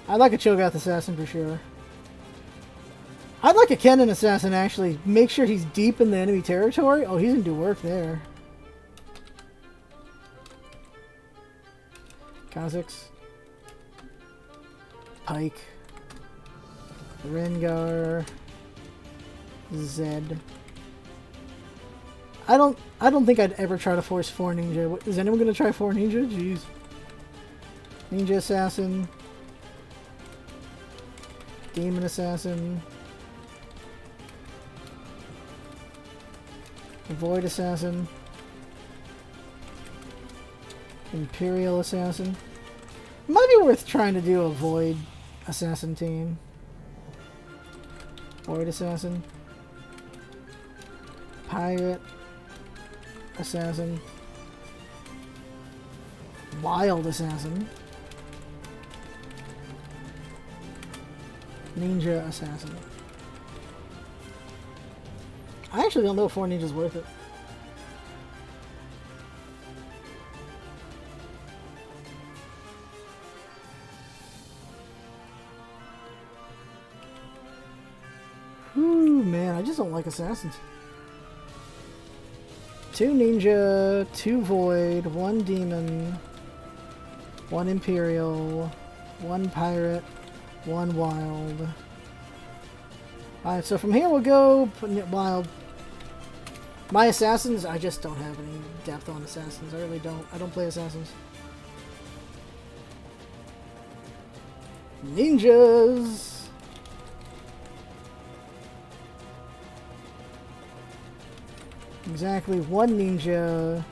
I'd like a Cho'Gath Assassin for sure. I'd like a Kennen Assassin actually. Make sure he's deep in the enemy territory. Oh, he's gonna do work there. Kha'Zix, Pike, Rengar, Zed. I don't think I'd ever try to force 4 Ninja. Is anyone gonna try 4 Ninja? Jeez. Ninja Assassin, Demon Assassin, Void Assassin, Imperial Assassin. It might be worth trying to do a Void Assassin team. Void Assassin, Pirate Assassin, Wild Assassin, Ninja Assassin. I actually don't know if 4 Ninja's worth it. Whew, man, I just don't like assassins. 2 Ninja, 2 Void, 1 Demon, 1 Imperial, 1 Pirate, 1 Wild. Alright, so from here we'll go Wild. My assassins, I just don't have any depth on assassins. I really don't. I don't play assassins. Ninjas! Exactly 1 ninja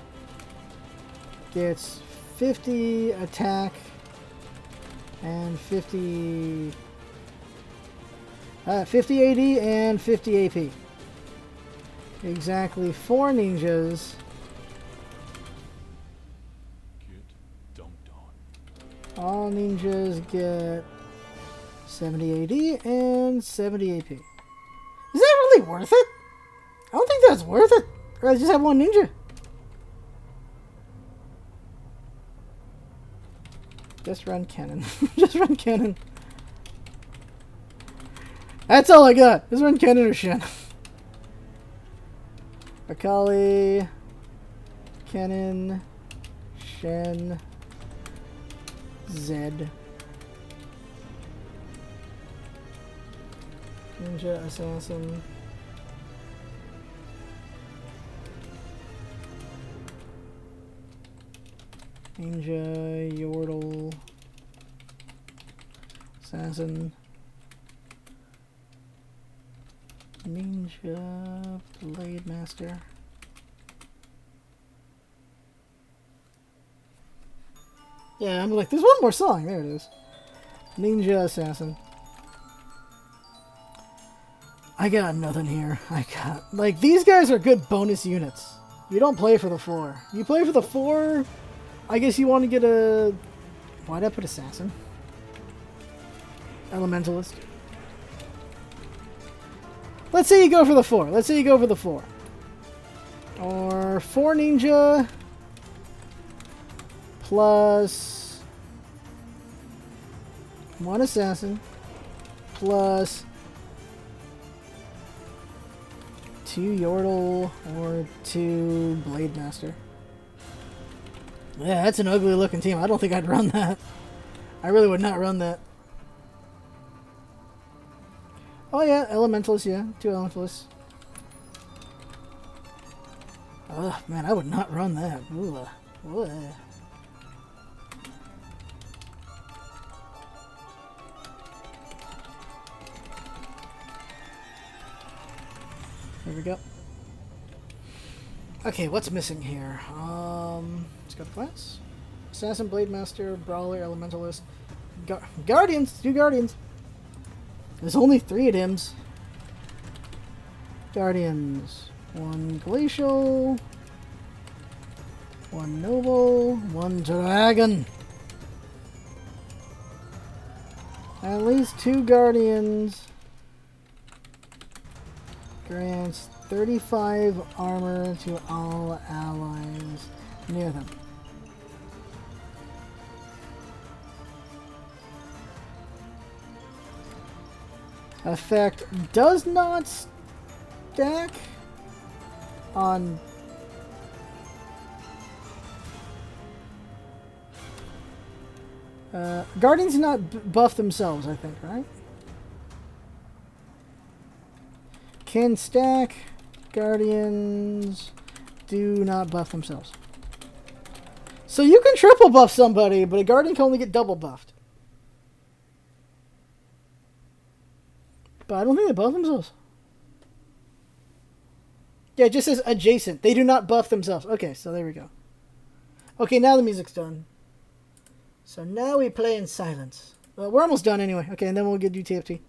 gets 50 attack and 50 AD and 50 AP. Exactly 4 ninjas. All ninjas get 70 AD and 70 AP. Is that really worth it? I don't think that's worth it. Or I just have 1 ninja. Just run cannon. Just run cannon. That's all I got. Just run cannon or Shen. Akali, Cannon, Shen, Zed, Ninja Assassin, Ninja, Yordle, Assassin, Ninja Blade Master. Yeah, I'm like, there's one more song. There it is. Ninja Assassin. I got nothing here. I got... Like, these guys are good bonus units. You don't play for the 4. You play for the 4... I guess you want to get a... Why'd I put Assassin? Elementalist. Let's say you go for the 4. Let's say you go for the 4. Or 4 Ninja... Plus... 1 Assassin. Plus... 2 Yordle or 2 Blade Master. Yeah, that's an ugly looking team. I don't think I'd run that. I really would not run that. Oh yeah, Elementalists, yeah. 2 Elementalists. Oh man, I would not run that. Ooh, ooh. There we go. Okay, what's missing here? Let's go to class. Assassin, Blade Master, Brawler, Elementalist. Guardians! 2 Guardians! There's only 3 of them. Guardians. 1 Glacial. 1 Noble. 1 Dragon. At least 2 Guardians. Grants 35 armor to all allies near them. Effect does not stack on Guardians do not buff themselves, I think, right? Can stack. Guardians do not buff themselves. So you can triple buff somebody, but a Guardian can only get double buffed. But I don't think they buff themselves. Yeah, it just says adjacent. They do not buff themselves. Okay, so there we go. Okay, now the music's done. So now we play in silence. Well, we're almost done anyway. Okay, and then we'll get you TFT.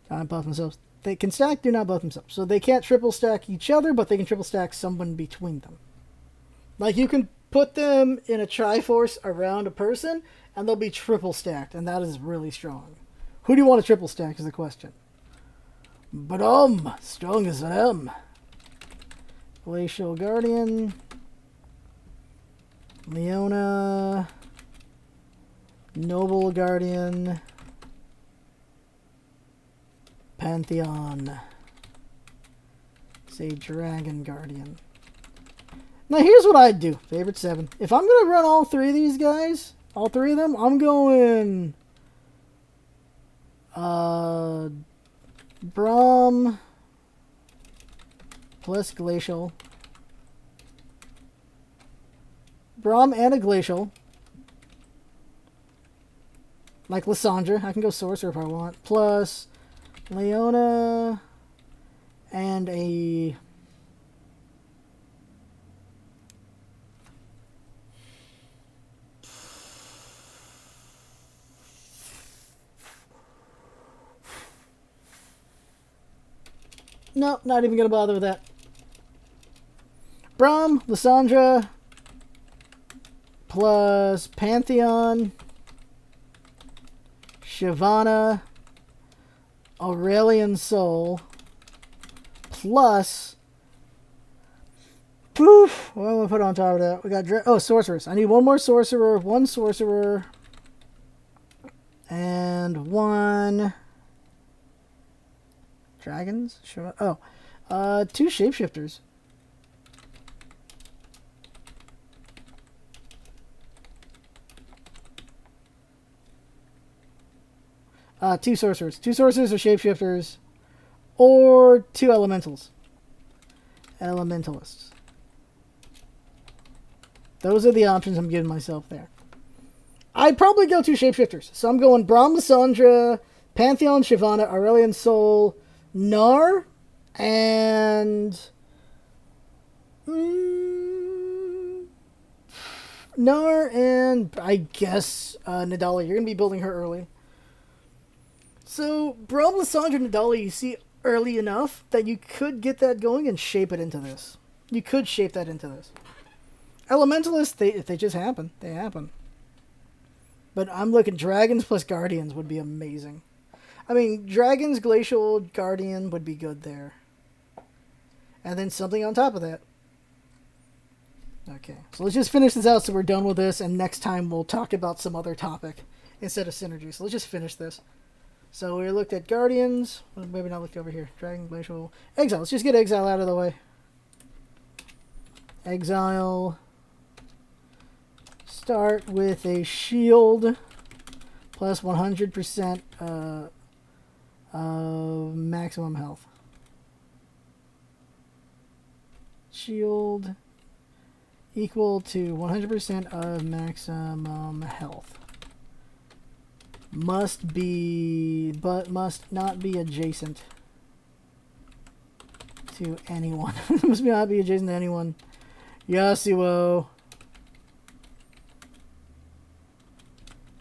Buff themselves. They can stack, do not buff themselves. So they can't triple stack each other, but they can triple stack someone between them. Like, you can put them in a Triforce around a person, and they'll be triple stacked, and that is really strong. Who do you want to triple stack is the question. But strong as them. Glacial Guardian. Leona. Noble Guardian. Pantheon. Say Dragon Guardian. Now here's what I'd do. Favorite 7. If I'm going to run all 3 of these guys, all 3 of them, I'm going... Braum plus Glacial. Braum and a Glacial. Like Lysandra. I can go Sorcerer if I want. Plus Leona and a... No, not even going to bother with that. Braum, Lysandra, plus Pantheon, Shyvana, Aurelian Soul, plus... Poof! What am I going to put on top of that? We got... Sorcerers. I need one more Sorcerer, 1 Sorcerer, and 1... Dragons? Sure. 2 Shapeshifters. Two Sorcerers. 2 Sorcerers or Shapeshifters. Or 2 Elementals. Elementalists. Those are the options I'm giving myself there. I'd probably go 2 Shapeshifters. So I'm going Braum, Lysandra, Pantheon, Shyvana, Aurelian Soul, Gnar, And Nar and I guess Nadali. You're gonna be building her early. So Braum, Lissandra, Nadali, you see early enough that you could get that going and shape it into this. You could shape that into this. Elementalists, if they just happen, they happen. But I'm looking, Dragons plus Guardians would be amazing. I mean, Dragons, Glacial, Guardian would be good there. And then something on top of that. Okay, so let's just finish this out so we're done with this, and next time we'll talk about some other topic instead of synergy. So let's just finish this. So we looked at Guardians. Well, maybe not looked over here. Dragon, Glacial, Exile. Let's just get Exile out of the way. Exile. Start with a shield plus 100% of maximum health. Shield equal to 100% of maximum health. Must be, but must not be adjacent to anyone. Must not be adjacent to anyone. Yasuo.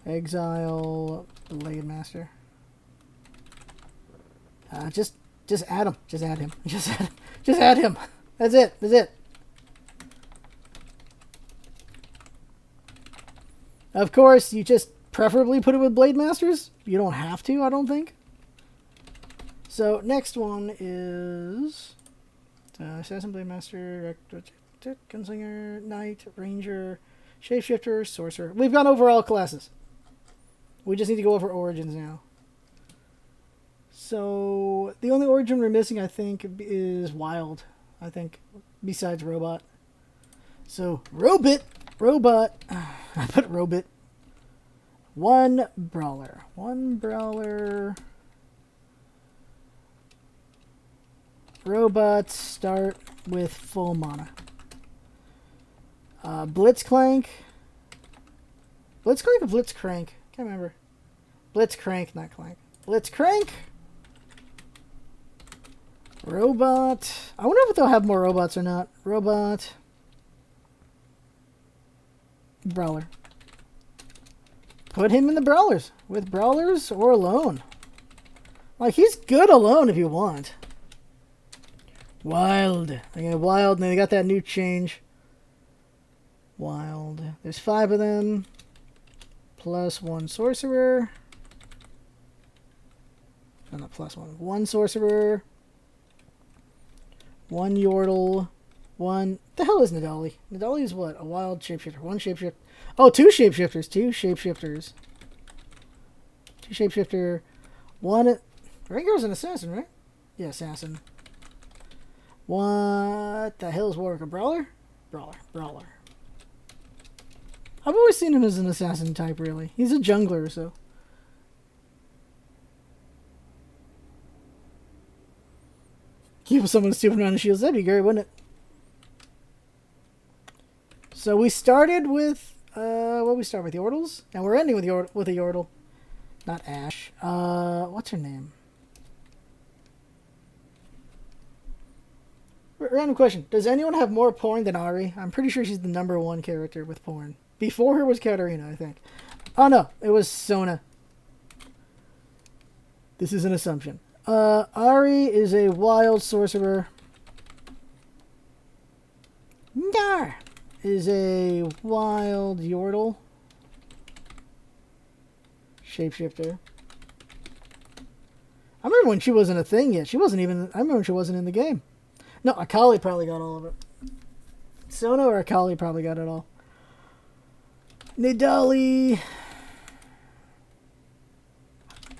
Exile Blade Master. Just add him. Just add him. Just add him. Just add him. That's it. That's it. Of course, you just preferably put it with Blade Masters. You don't have to, I don't think. So, next one is Assassin, Blade Master, Gunslinger, Knight, Ranger, Shapeshifter, Sorcerer. We've gone over all classes. We just need to go over origins now. So, the only origin we're missing, I think, is Wild. I think, besides Robot. So, Robot. I put Robot. One Brawler. One Brawler. Robots start with full mana. Blitzcrank. Blitzcrank or Blitzcrank? Can't remember. Blitzcrank, not Clank. Blitzcrank. Robot. I wonder if they'll have more robots or not. Robot. Brawler. Put him in the Brawlers. With Brawlers or alone. Like, he's good alone if you want. Wild. They got Wild, and they got that new change. Wild. There's 5 of them. Plus 1 Sorcerer. Oh, not plus 1. 1 Sorcerer. 1 Yordle. 1... The hell is Nadali? Nadali is what? A wild shapeshifter. 1 shapeshifter. Oh, 2 shapeshifters. 2 shapeshifters. 2 shapeshifter. 1... Rengar's an assassin, right? Yeah, assassin. What the hell is Warwick? A brawler? Brawler. I've always seen him as an assassin type, really. He's a jungler, so... Keep someone stupid around the shields. That'd be great, wouldn't it? So we started with... what we start with? Yordles? And we're ending with a Yordle. Not Ash. What's her name? Random question. Does anyone have more porn than Ari? I'm pretty sure she's the #1 character with porn. Before her was Katarina, I think. Oh no, it was Sona. This is an assumption. Ari is a wild sorcerer. Gar is a wild Yordle. Shapeshifter. I remember when she wasn't a thing yet. She wasn't even... I remember when she wasn't in the game. No, Akali probably got all of it. Sona or Akali probably got it all. Nidali.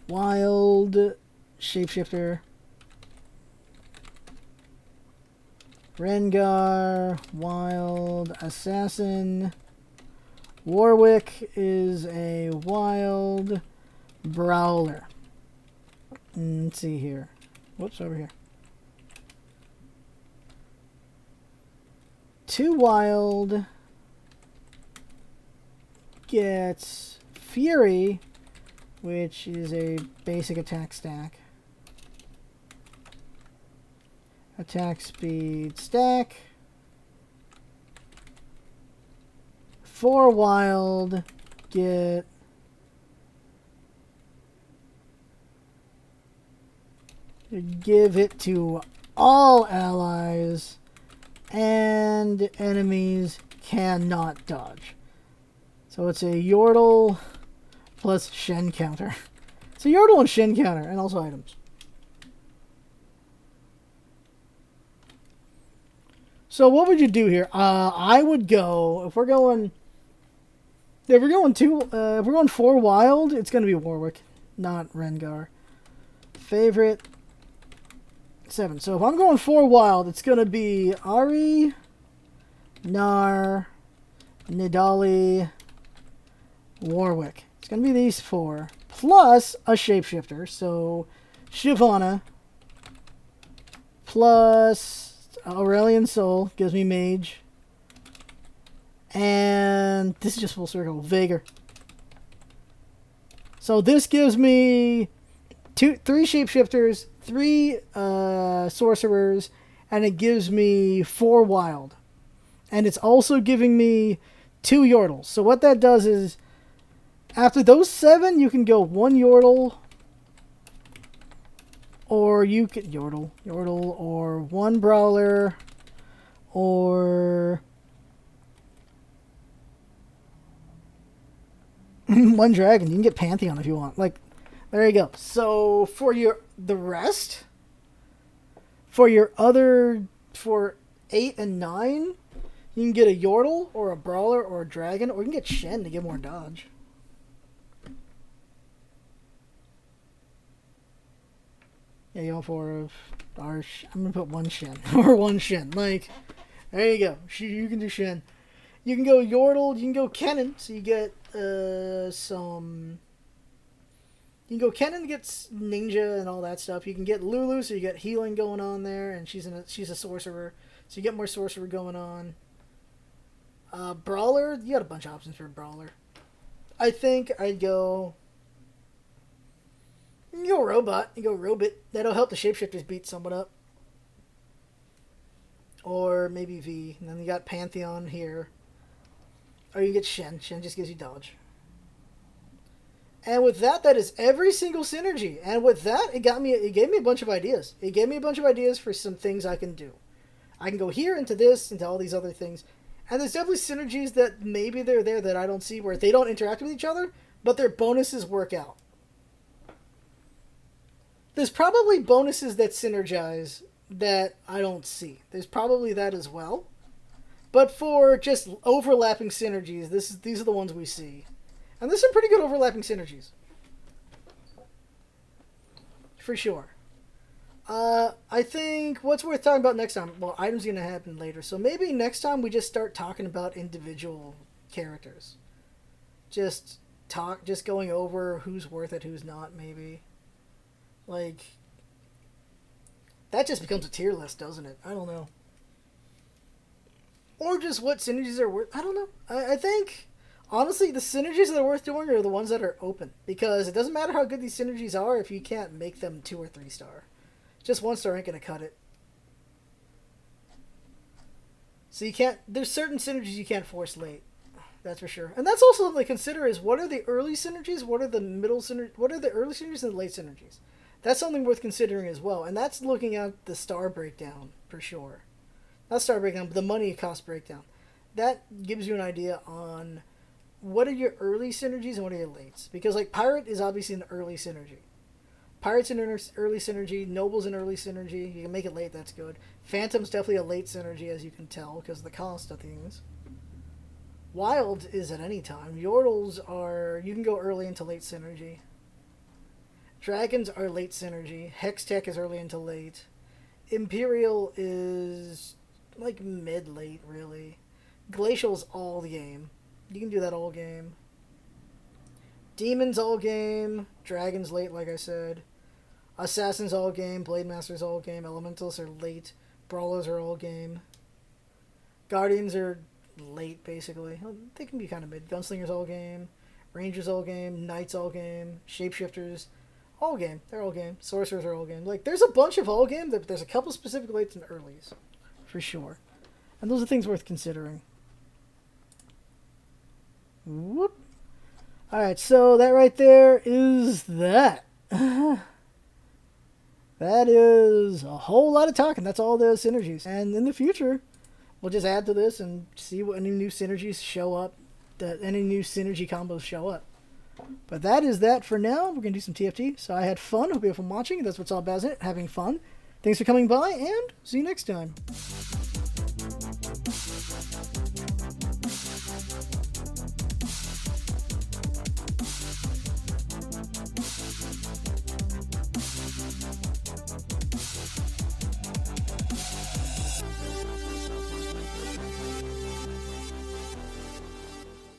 Wild. Shapeshifter. Rengar. Wild. Assassin. Warwick is a wild brawler. Let's see here. Whoops, over here. 2 wild gets Fury, which is a basic attack stack. Attack speed stack. 4 wild. Get... Give it to all allies. And enemies cannot dodge. So it's a Yordle plus Shen counter. It's a Yordle and Shen counter, and also items. So what would you do here? I would go if we're going 4 wild. It's gonna be Warwick, not Rengar. Favorite 7. So if I'm going 4 wild, it's gonna be Ari, Nar, Nidali, Warwick. It's gonna be these 4 plus a shapeshifter. So Shyvana plus Aurelion Soul gives me Mage. And this is just full circle. Veigar. So this gives me 3 shapeshifters, 3 sorcerers, and it gives me 4 wild. And it's also giving me 2 Yordles. So what that does is, after those 7, you can go 1 Yordle, or you could Yordle, or 1 Brawler, or 1 Dragon. You can get Pantheon if you want. Like, there you go. So for the rest, for 8 and 9, you can get a Yordle or a Brawler or a Dragon, or you can get Shen to get more dodge. Yeah, you know, for our... I'm going to put 1 Shen. Or 1 Shen. Like, there you go. You can do Shen. You can go Yordle. You can go Kennen. So you get some... You can go Kennen to get Ninja and all that stuff. You can get Lulu, so you get healing going on there. And she's a sorcerer. So you get more sorcerer going on. Brawler. You got a bunch of options for Brawler. I think I'd go... You can go Robot. You can go Robot. That'll help the shapeshifters beat someone up. Or maybe V. And then you got Pantheon here. Or you get Shen. Shen just gives you dodge. And with that, that is every single synergy. And with that, it gave me a bunch of ideas. It gave me a bunch of ideas for some things I can do. I can go here into this, into all these other things. And there's definitely synergies that maybe they're there that I don't see, where they don't interact with each other, but their bonuses work out. There's probably bonuses that synergize that I don't see. There's probably that as well. But for just overlapping synergies, these are the ones we see. And there's some pretty good overlapping synergies. For sure. I think what's worth talking about next time, well, items are going to happen later. So maybe next time we just start talking about individual characters. Just going over who's worth it, who's not, maybe. Like, that just becomes a tier list, doesn't it? I don't know. Or just what synergies are worth... I don't know. I think, honestly, the synergies that are worth doing are the ones that are open. Because it doesn't matter how good these synergies are if you can't make them 2 or 3 star. Just 1 star ain't going to cut it. So you can't... There's certain synergies you can't force late. That's for sure. And that's also something to consider is, what are the early synergies? What are the middle synergies? What are the early synergies and the late synergies? That's something worth considering as well. And that's looking at the star breakdown, for sure. Not star breakdown, but the money cost breakdown. That gives you an idea on what are your early synergies and what are your lates. Because, like, Pirate is obviously an early synergy. Pirate's an early synergy. Noble's an early synergy. You can make it late, that's good. Phantom's definitely a late synergy, as you can tell, because of the cost of things. Wild is at any time. Yordles are... You can go early into late synergy. Dragons are late synergy. Hextech is early into late. Imperial is like mid-late, really. Glacial's all the game. You can do that all game. Demon's all game. Dragon's late, like I said. Assassin's all game. Blade Master's all game. Elementals are late. Brawlers are all game. Guardians are late, basically. They can be kind of mid. Gunslinger's all game. Rangers all game. Knights all game. Shapeshifters All game. They're all game. Sorcerers are all game. Like, there's a bunch of all game, but there's a couple specific lates and earlies. For sure. And those are things worth considering. Whoop. Alright, so that right there is that. That is a whole lot of talking. That's all the synergies. And in the future, we'll just add to this and see what any new synergies show up. That any new synergy combos show up. But that is that for now. We're going to do some TFT. So I had fun. Hope you have fun watching. That's what's all about it. Having fun. Thanks for coming by, and see you next time.